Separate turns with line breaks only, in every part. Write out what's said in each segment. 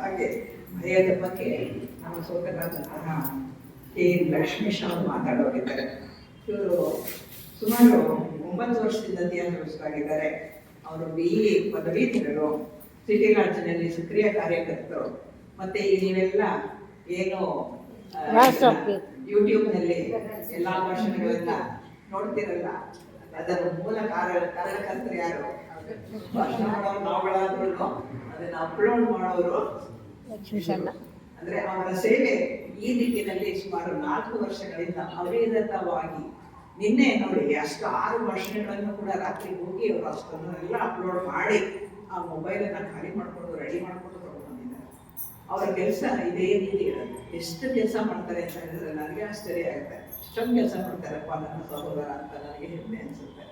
ಹಾಗೆ ಭಯದ ಬಗ್ಗೆ ನಮ್ಮ ಸೋದರಾದಂತಹ ಕೆ ಲಕ್ಷ್ಮೀಶ್ ಅವರು ಮಾತಾಡೋರಿದ್ದಾರೆ. ಇವರು ಸುಮಾರು 9 ವರ್ಷದಿಂದ ಧ್ಯಾನವಾಗಿದ್ದಾರೆ. ಅವರು BE ಪದವೀಧರರು, ಸಿಟಿ ಲಾಡ್ಜ್ನಲ್ಲಿ ಸಕ್ರಿಯ ಕಾರ್ಯಕರ್ತರು. ಮತ್ತೆ ನೀವೆಲ್ಲ ಏನು ಯೂಟ್ಯೂಬ್ನಲ್ಲಿ ಎಲ್ಲ ಭಾಷಣಗಳೆಲ್ಲ ನೋಡ್ತಿರಲ್ಲ, ಅದರ ಮೂಲ ಕಾರಣಕರ್ತರು ಯಾರು? ಭಾಷಣ ಮಾಡೋರು ನಾವುಗಳಾದ್ರೂ ಅದನ್ನ ಅಪ್ಲೋಡ್ ಮಾಡೋರು ಅಂದ್ರೆ ಅವರ ಸೇವೆ ಈ ದಿಕ್ಕಿನಲ್ಲಿ ಸುಮಾರು 4 ವರ್ಷಗಳಿಂದ ಅವಿರತವಾಗಿ. ನಿನ್ನೆ ನೋಡಿ ಅಷ್ಟು 6 ಭಾಷಣಗಳನ್ನು ಕೂಡ ರಾತ್ರಿ ಹೋಗಿ ಅವರು ಅಷ್ಟನ್ನೆಲ್ಲ ಅಪ್ಲೋಡ್ ಮಾಡಿ ಆ ಮೊಬೈಲನ್ನು ಖಾಲಿ ಮಾಡಿಕೊಂಡು ರೆಡಿ ಮಾಡಿಕೊಂಡು ತಗೊಂಡಿದ್ದಾರೆ. ಅವರ ಕೆಲಸ ಇದೇ ರೀತಿ ಇರೋದು. ಎಷ್ಟು ಕೆಲಸ ಮಾಡ್ತಾರೆ ಅಂತ ಹೇಳಿದ್ರೆ ನನಗೆ ಆಶ್ಚರ್ಯ ಆಗುತ್ತೆ. ಇಷ್ಟೊಂದು ಕೆಲಸ ಮಾಡ್ತಾರಪ್ಪ ನನ್ನ ಸಹೋದರ ಅಂತ ನನಗೆ ಹೆಮ್ಮೆ ಅನಿಸುತ್ತೆ.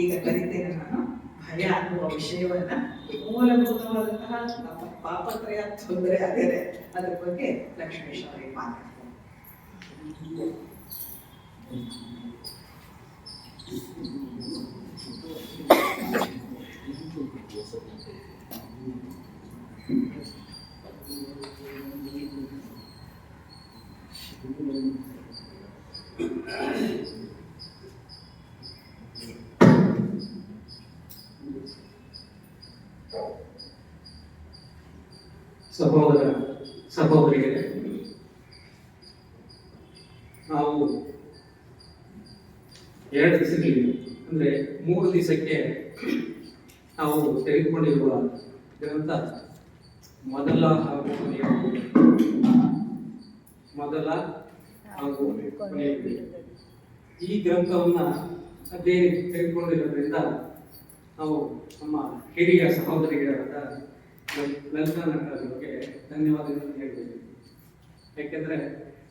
ಈಗ ಕರಿತೇನೆ ನಾನು ಭಯ ಅನ್ನುವ ವಿಷಯವನ್ನ ಮೂಲಭೂತವಾದಂತಹ ನಮ್ಮ ಪಾಪತ್ರಯ ತೊಂದರೆ ಅದೇನೆ, ಅದ್ರ ಬಗ್ಗೆ ಲಕ್ಷ್ಮೀಶ್ ಅವರಿಗೆ ಮಾತಾಡ್ತಾರೆ.
ಸಹೋದರ ಸಹೋದರಿಯರೇ, ನಾವು 2 ದಿವಸಗಳಿಗೆ ಅಂದರೆ 3 ದಿವಸಕ್ಕೆ ನಾವು ತೆಗೆದುಕೊಂಡಿರುವ ಗ್ರಂಥ ಮೊದಲ ಹಾಗೂ ಕೊನೆಯ. ಈ ಗ್ರಂಥವನ್ನು ಅಧ್ಯಯನ ತೆಗೆದುಕೊಂಡಿರೋದ್ರಿಂದ ನಾವು ನಮ್ಮ ಹಿರಿಯ ಸಹೋದರಿಯರಾದ ಲಲಿತಾ ನಟರಿಗೆ ಧನ್ಯವಾದಗಳನ್ನು ಹೇಳ್ತೀವಿ. ಯಾಕೆಂದರೆ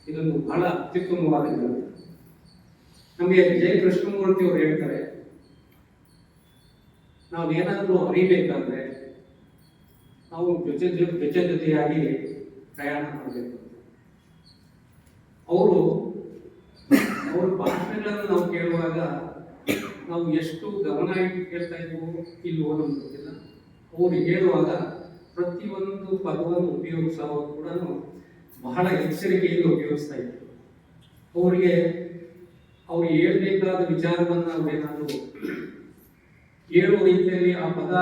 ಇದೊಂದು ಬಹಳ ಅತ್ಯುತ್ತಮವಾದ ಗ್ರಂಥ. ನಮಗೆ ಜಯ ಕೃಷ್ಣಮೂರ್ತಿ ಅವರು ಹೇಳ್ತಾರೆ, ನಾವು ಏನಾದರೂ ಅರಿಬೇಕಾದ್ರೆ ನಾವು ಜೊತೆಯಾಗಿ ಪ್ರಯಾಣ ಮಾಡಬೇಕು. ಅವ್ರ ಭಾಷಣಗಳನ್ನು ನಾವು ಕೇಳುವಾಗ ನಾವು ಎಷ್ಟು ಗಮನ ಇಟ್ಟು ಕೇಳ್ತಾ ಇದ್ವೋ ಇಲ್ವೋ ನಮ್ಗೆ ಗೊತ್ತಿಲ್ಲ. ಅವರು ಹೇಳುವಾಗ ಪ್ರತಿಯೊಂದು ಪದವನ್ನು ಉಪಯೋಗಿಸುವಾಗ ಕೂಡ ಬಹಳ ಎಚ್ಚರಿಕೆಯಿಂದ ಉಪಯೋಗಿಸ್ತಾ ಇದ್ರು. ಅವ್ರು ಹೇಳ್ಬೇಕಾದ ವಿಚಾರವನ್ನು ನಾವೇನಾದರೂ ಹೇಳುವ ರೀತಿಯಲ್ಲಿ ಆ ಪದ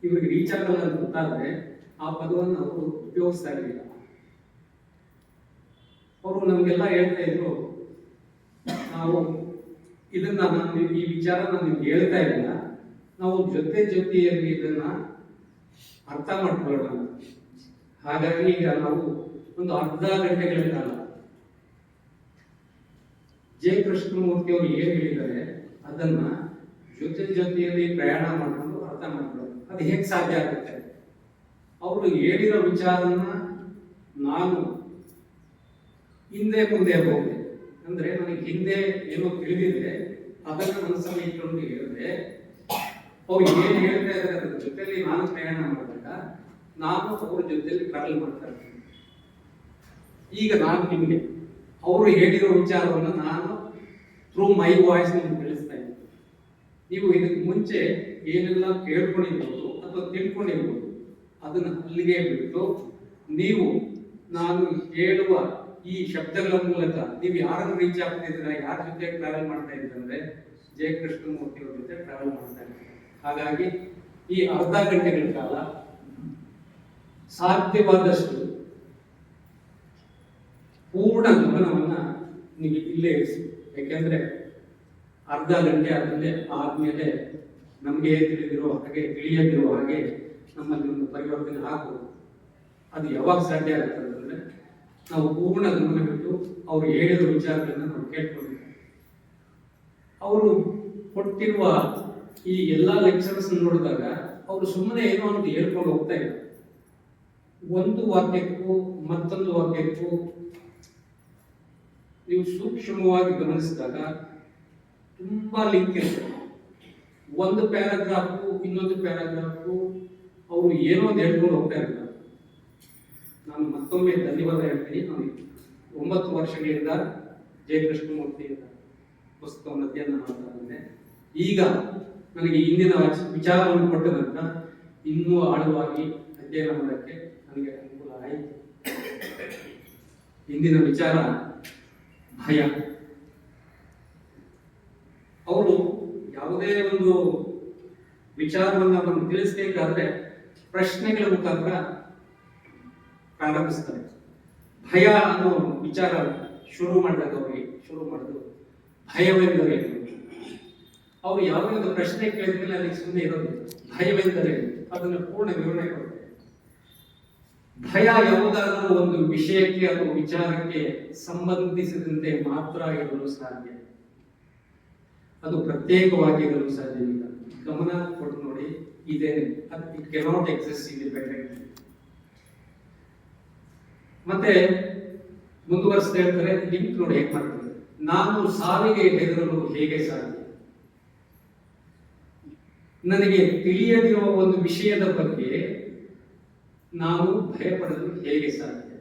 ಇವರಿಗೆ ರೀಚ್ ಆಗಲ್ಲ ಅಂತ ಗೊತ್ತಾದ್ರೆ ಆ ಪದವನ್ನು ಅವರು ಉಪಯೋಗಿಸ್ತಾ ಇರಲಿಲ್ಲ. ಅವರು ನಮಗೆಲ್ಲ ಹೇಳ್ತಾ ಇದ್ರು, ನಾವು ಈ ವಿಚಾರ ನಾನು ನಿಮ್ಗೆ ಹೇಳ್ತಾ ಇಲ್ಲ, ನಾವು ಜೊತೆಯಲ್ಲಿ ಇದನ್ನ ಅರ್ಥ ಮಾಡ್ಕೊಳ್ಳೋಣ. ಹಾಗಾಗಿ ಈಗ ನಾವು ಒಂದು ಅರ್ಧ ಗಂಟೆಗಳ ಕಾಲ ಜಯ ಕೃಷ್ಣಮೂರ್ತಿ ಅವರು ಏನು ಹೇಳಿದ್ದಾರೆ ಅದನ್ನ ಜೊತೆಯಲ್ಲಿ ಪ್ರಯಾಣ ಮಾಡಿಕೊಂಡು ಅರ್ಥ ಮಾಡ್ಕೊಳ್ಳೋದು. ಅದು ಹೇಗೆ ಸಾಧ್ಯ ಆಗುತ್ತೆ? ಅವರು ಹೇಳಿರೋ ವಿಚಾರನ ನಾನು ಹಿಂದೆ ಮುಂದೆ ಹೋಗಿದೆ ಅಂದ್ರೆ ನನಗೆ ಹಿಂದೆ ಏನೋ ತಿಳಿದಿದೆ, ಅದನ್ನ ಮನಸ್ಸಲ್ಲಿ ಇಟ್ಕೊಂಡು ಹೇಳಿದ್ರೆ ಅವ್ರು ಏನು ಹೇಳ್ತಾ ಇದ್ದಾರೆ ಅದ್ರ ಜೊತೆಯಲ್ಲಿ ನಾನು ಪ್ರಯಾಣ ಮಾಡಿದಾಗ ನಾನು ಅವ್ರ ಜೊತೆಯಲ್ಲಿ ಟ್ರಾವೆಲ್ ಮಾಡ್ತಾ ಇರ್ತೀನಿ. ಈಗ ನಾನು ನಿಮಗೆ ಅವರು ಹೇಳಿರೋ ವಿಚಾರವನ್ನು ನಾನು ಥ್ರೂ ಮೈ ವಾಯ್ಸ್ ನಿಮ್ಗೆ ತಿಳಿಸ್ತಾ ಇದ್ದೀನಿ. ನೀವು ಇದಕ್ಕೆ ಮುಂಚೆ ಏನೆಲ್ಲ ಕೇಳ್ಕೊಂಡಿರ್ಬೋದು ಅಥವಾ ತಿಳ್ಕೊಂಡಿರ್ಬೋದು ಅದನ್ನು ಅಲ್ಲಿಗೆ ಬಿಟ್ಟು ನೀವು ನಾನು ಹೇಳುವ ಈ ಶಬ್ದಗಳ ಮೂಲಕ ನೀವು ಯಾರನ್ನು ರೀಚ್ ಆಗ್ತಿದ್ದೀರಾ, ಯಾರ ಜೊತೆ ಟ್ರಾವೆಲ್ ಮಾಡ್ತಾ ಇದ್ದೀರಂದ್ರೆ ಜಯ ಕೃಷ್ಣಮೂರ್ತಿ ಅವ್ರ ಜೊತೆ ಟ್ರಾವೆಲ್ ಮಾಡ್ತಾ ಇದ್ದಾರೆ. ಹಾಗಾಗಿ ಈ ಅರ್ಧ ಗಂಟೆಗಳ ಕಾಲ ಸಾಧ್ಯವಾದಷ್ಟು ಪೂರ್ಣ ಗಮನವನ್ನ ನೀವು ಇಲ್ಲೇ ಇರಿಸಿ. ಯಾಕೆಂದ್ರೆ ಅರ್ಧ ಗಂಟೆ ಆದ್ಮೇಲೆ ನಮಗೆ ತಿಳಿದಿರೋ ಹಾಗೆ ತಿಳಿಯದಿರೋ ಹಾಗೆ ನಮ್ಮಲ್ಲಿ ಒಂದು ಪರಿವರ್ತನೆ ಆಗ್ಬೋದು. ಅದು ಯಾವಾಗ ಸಾಧ್ಯ ಆಗ್ತದೆ ಅಂದ್ರೆ ನಾವು ಪೂರ್ಣ ಗಮನ ಬಿಟ್ಟು ಅವ್ರು ಹೇಳಿರೋ ವಿಚಾರಗಳನ್ನ ನಾವು ಕೇಳ್ಕೊಂಡಿದ್ದೇವೆ. ಅವರು ಕೊಟ್ಟಿರುವ ಈ ಎಲ್ಲಾ ಲೆಕ್ಚರ್ಸ್ ನೋಡಿದಾಗ ಅವರು ಸುಮ್ಮನೆ ಏನೋ ಅಂತ ಹೇಳ್ಕೊಂಡು ಹೋಗ್ತಾ ಇಲ್ಲ. ಒಂದು ವಾಕ್ಯಕ್ಕೂ ಮತ್ತೊಂದು ವಾಕ್ಯಕ್ಕೂ ನೀವು ಸೂಕ್ಷ್ಮವಾಗಿ ಗಮನಿಸಿದಾಗ ತುಂಬಾ ಲಿಂಕ್ ಇರ್ತದೆ. ಒಂದು ಪ್ಯಾರಾಗ್ರಾಫು ಇನ್ನೊಂದು ಪ್ಯಾರಾಗ್ರಾಫು ಅವರು ಏನೋ ಒಂದು ಹೇಳ್ಕೊಂಡು ಹೋಗ್ತಾ ಇರ್ತಾರೆ. ನಾನು ಮತ್ತೊಮ್ಮೆ ಧನ್ಯವಾದ ಹೇಳ್ತೀನಿ. ನಾನು 9 ವರ್ಷಗಳಿಂದ ಜಯ ಕೃಷ್ಣಮೂರ್ತಿ ಪುಸ್ತಕವನ್ನು ಅಧ್ಯಯನ ಮಾಡ್ತಾ ಬಂದೆ. ಈಗ ನನಗೆ ಇಂದಿನ ವಿಚಾರವನ್ನು ಕೊಟ್ಟ ನಂತರ ಇನ್ನೂ ಆಳವಾಗಿ ಅಧ್ಯಯನ ಮಾಡೋಕ್ಕೆ ನನಗೆ ಅನುಕೂಲ ಆಯಿತು. ಇಂದಿನ ವಿಚಾರ ಭಯ. ಅವರು ಯಾವುದೇ ಒಂದು ವಿಚಾರವನ್ನು ನಮಗೆ ತಿಳಿಸಬೇಕಾದ್ರೆ ಪ್ರಶ್ನೆಗಳ ಮುಖಾಂತರ ಪ್ರಾರಂಭಿಸ್ತಾರೆ. ಭಯ ಅನ್ನೋ ವಿಚಾರ ಶುರು ಮಾಡೋದು ಭಯವೆಂದರೆ ಅವರು ಯಾವುದೇ ಒಂದು ಪ್ರಶ್ನೆ ಕೇಳಿದ್ಮೇಲೆ ಅದಕ್ಕೆ ಸುಮ್ಮನೆ ಇರೋದಿಲ್ಲ. ಭಯವೆಂದರೆ ಅದನ್ನು ಪೂರ್ಣ ವಿವರಣೆ ಕೊಡ್ತಾರೆ. ಭಯ ಯಾವುದಾದರೂ ಒಂದು ವಿಷಯಕ್ಕೆ ಅಥವಾ ವಿಚಾರಕ್ಕೆ ಸಂಬಂಧಿಸಿದಂತೆ ಮಾತ್ರ ಇರಲು ಸಾಧ್ಯ, ಅದು ಪ್ರತ್ಯೇಕವಾಗಿ ಇರಲು ಸಾಧ್ಯವಿಲ್ಲ. ಗಮನ ಕೊಟ್ಟು ನೋಡಿ, ಇದೇನೆ ಇಟ್ ಕೆನಾಟ್ ಎಕ್ಸಿಸ್ಟ್ ಇಂಡಿಪೆಂಡೆಂಟ್ಲಿ. ಮತ್ತೆ ಮುಂದುವರಿಸ್ತಾ ಹೇಳ್ತಾರೆ, ಲಿಂಕ್ ನೋಡಿ ಹೇಗೆ ಮಾಡ್ತಾರೆ. ನಾನು ಸಾವಿಗೆ ಹೆದರಲು ಹೇಗೆ ಸಾಧ್ಯ? ನನಗೆ ತಿಳಿಯದಿರುವ ಒಂದು ವಿಷಯದ ಬಗ್ಗೆ ನಾನು ಭಯಪಡಲು ಹೇಗೆ ಸಾಧ್ಯ?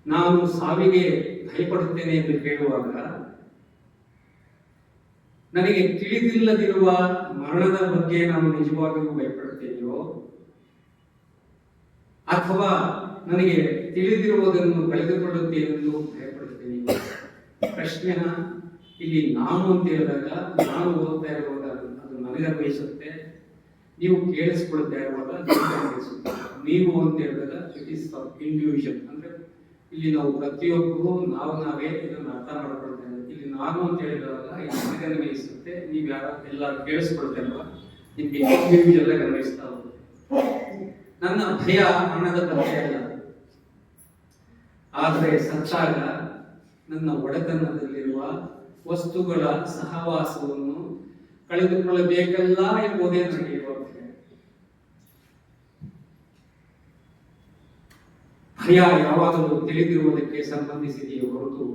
ನಾನು ಸಾವಿಗೆ ಭಯಪಡುತ್ತೇನೆ ಎಂದು ಹೇಳುವಾಗ ನನಗೆ ತಿಳಿದಿಲ್ಲದಿರುವ ಮರಣದ ಬಗ್ಗೆ ನಾನು ನಿಜವಾಗಿಯೂ ಭಯಪಡುತ್ತೇನೆಯೋ, ಅಥವಾ ನನಗೆ ತಿಳಿದಿರುವುದನ್ನು ಕಳೆದುಕೊಳ್ಳುತ್ತೇನೆ ಎಂದು ಭಯಪಡುತ್ತೇನೆಯೋ? ಪ್ರಶ್ನೆನ ಇಲ್ಲಿ ನಾನು ಅಂತ ಹೇಳಿದಾಗ ನಾನು ಓದ್ತಾ ಇರುವಾಗ ಅದು ನನಗೆ ಅನ್ವಯಿಸುತ್ತೆ, ನೀವು ಕೇಳಿಸ್ಕೊಳ್ತಾ ಇರುವಾಗ ನಿಮಗೆ ಅನ್ವಯಿಸುತ್ತೆ. ನೀವು ಅಂತ ಹೇಳಿದಾಗ ಇಟ್ ಈಸ್ ಇಂಡಿವಿಜುವಲ್. ಅಂದ್ರೆ ಇಲ್ಲಿ ನಾವು ಪ್ರತಿಯೊಬ್ಬರು ನಾವೇ ಇದನ್ನು ಅರ್ಥ ಮಾಡ್ಕೊಳ್ತಾ ಇದ್ದೀವಿ. ಇಲ್ಲಿ ನಾನು ಅಂತ ಹೇಳಿದಾಗ ಇದು ನನಗೆ ಅನ್ವಯಿಸುತ್ತೆ, ನೀವು ಎಲ್ಲರೂ ಕೇಳಿಸ್ಕೊಳ್ತಾ ಇಲ್ವಾ, ನಿಮ್ಗೆ ಇಂಡಿವಿಜುವಲ್ ಆಗಿ ಅನ್ವಯಿಸ್ತಾ ಹೋಗುತ್ತೆ. ನನ್ನ ಭಯ ಹಣದ ಬಗ್ಗೆ ಅಲ್ಲ, ಆದರೆ ಸತ್ತಾಗ ನನ್ನ ಒಡೆತನದಲ್ಲಿರುವ ವಸ್ತುಗಳ ಸಹವಾಸವನ್ನು ಕಳೆದುಕೊಳ್ಳಬೇಕಲ್ಲ ಎಂಬುದೇ ನನಗೆ ಇರುವ ಭಯ. ಭಯ ಯಾವಾಗಲೂ ತಿಳಿದಿರುವುದಕ್ಕೆ ಸಂಬಂಧಿಸಿದೆಯೇ ಹೊರತು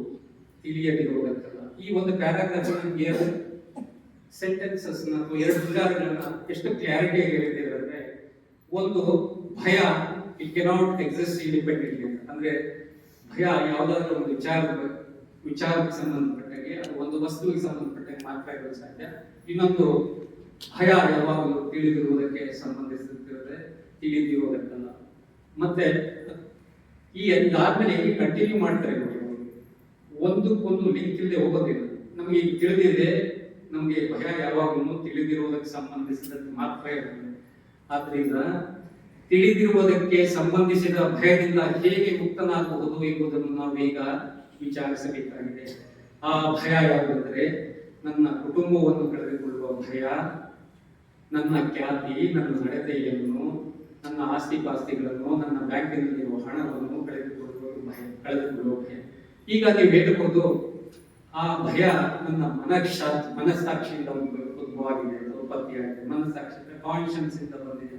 ತಿಳಿಯದಿರುವುದಕ್ಕಲ್ಲ. ಈ ಒಂದು ಪ್ಯಾರಾಗ್ರಾಫ್ ಎರಡು ಸೆಂಟೆನ್ಸಸ್ ಅಥವಾ ಎರಡು ವಿಚಾರಗಳನ್ನ ಎಷ್ಟು ಕ್ಲಾರಿಟಿಯಾಗಿ ಹೇಳಿದ್ದೇವೆ ಅಂದ್ರೆ, ಒಂದು ಭಯ ಇಟ್ ಕೆನಾಟ್ ಎಕ್ಸಿಸ್ಟ್ ಇಂಡಿಪೆಂಡೆಂಟ್ಲಿ. ಅಂದ್ರೆ ಭಯ ಯಾವುದಾದ್ರೂ ಒಂದು ವಿಚಾರಕ್ಕೆ ಸಂಬಂಧಪಟ್ಟಾಗೆ, ಅದು ಒಂದು ವಸ್ತುವಿಗೆ ಸಂಬಂಧಪಟ್ಟಾಗೆ ಮಾತ್ರ ಇರಲು ಸಾಧ್ಯ. ಇನ್ನೊಂದು ಭಯ ಯಾವಾಗಲೂ ತಿಳಿದಿರುವುದಕ್ಕೆ ಸಂಬಂಧಿಸಿರುತ್ತದೆ, ತಿಳಿದಿರುವುದಕ್ಕಲ್ಲ. ಮತ್ತೆ ಇದಾದ್ಮೇಲೆ ಕಂಟಿನ್ಯೂ ಮಾಡ್ತಾರೆ ನೋಡಿ, ಒಂದಕ್ಕೊಂದು ಲಿಂಕ್ ಇಲ್ಲದೆ ಹೋಗೋದಿಲ್ಲ. ನಮಗೆ ಈಗ ತಿಳಿದಿದೆ, ನಮಗೆ ಭಯ ಯಾವಾಗಲೂ ತಿಳಿದಿರುವುದಕ್ಕೆ ಸಂಬಂಧಿಸಿದಂತೆ ಮಾತ್ರ ಇರ್ತದೆ. ಆದ್ರಿಂದ ತಿಳಿದಿರುವುದಕ್ಕೆ ಸಂಬಂಧಿಸಿದ ಭಯದಿಂದ ಹೇಗೆ ಮುಕ್ತನಾಗಬಹುದು ಎಂಬುದನ್ನು ನಾವು ಈಗ ವಿಚಾರಿಸಬೇಕಾಗಿದೆ. ಆ ಭಯ ಯಾವುದಂದ್ರೆ, ನನ್ನ ಕುಟುಂಬವನ್ನು ಕಳೆದುಕೊಳ್ಳುವ ಭಯ, ನನ್ನ ಖ್ಯಾತಿ, ನನ್ನ ನಡತೆಯನ್ನು, ನನ್ನ ಆಸ್ತಿ ಪಾಸ್ತಿಗಳನ್ನು, ನನ್ನ ಬ್ಯಾಂಕಿನಲ್ಲಿರುವ ಹಣವನ್ನು ಕಳೆದುಕೊಳ್ಳುವ ಭಯ. ಈಗ ನೀವು ಹೇಳಬಹುದು, ಆ ಭಯ ನನ್ನ ಮನಸ್ಸಾಕ್ಷಿಯಿಂದ ಉದ್ಭವವಾಗಿದೆ, ಉತ್ಪತ್ತಿಯಾಗಿದೆ. ಮನಸ್ಸಾಕ್ಷಿ ಕಾನ್ಶಿಯನ್ಸ್ ಇಂದ ಬಂದಿದೆ.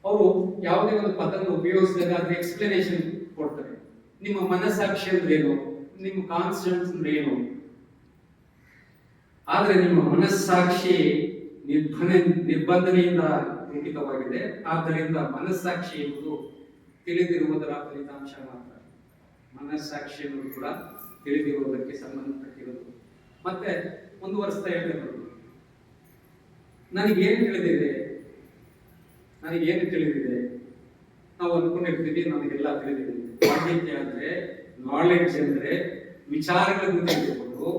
ಅವರು ಯಾವುದೇ ಒಂದು ಪದವನ್ನು ಉಪಯೋಗಿಸಿದಾಗ ಅದಕ್ಕೆ ಎಕ್ಸ್ಪ್ಲನೇಷನ್ ಕೊಡ್ತಾರೆ. ನಿಮ್ಮ ಮನಸ್ಸಾಕ್ಷಿ ಅಂದ್ರೆ ಏನು, ನಿಮ್ಮ ಕಾನ್ಶಿಯನ್ಸ್ ಅಂದ್ರೆ ಏನು? ಆದ್ರೆ ನಿಮ್ಮ ಮನಸ್ಸಾಕ್ಷಿ ನಿರ್ಬಂಧನೆಯಿಂದ ರೂಪಿತವಾಗಿದೆ. ಆದ್ದರಿಂದ ಮನಸ್ಸಾಕ್ಷಿ ಎಂಬುದು ತಿಳಿದಿರುವುದರ ಫಲಿತಾಂಶ ಮಾತ್ರ. ಮನಸ್ಸಾಕ್ಷಿ ಎಂಬುದು ಕೂಡ ತಿಳಿದಿರುವುದಕ್ಕೆ ಸಂಬಂಧಪಟ್ಟಿರುವುದು. ಮತ್ತೆ ಮುಂದುವರಿಸ್ತಾ ಹೇಳ್ತಾರೆ, ನನಗೇನು ತಿಳಿದಿದೆ, ನಾವು ಅನ್ಕೊಂಡಿರ್ತೀವಿ ನಮಗೆಲ್ಲ ತಿಳಿದಿದೆ. ಪಾಂಡಿತ್ಯ ಅಂದ್ರೆ, ನಾಲೆಡ್ಜ್ ಅಂದ್ರೆ ವಿಚಾರಗಳನ್ನು ತಿಳಿದುಕೊಂಡು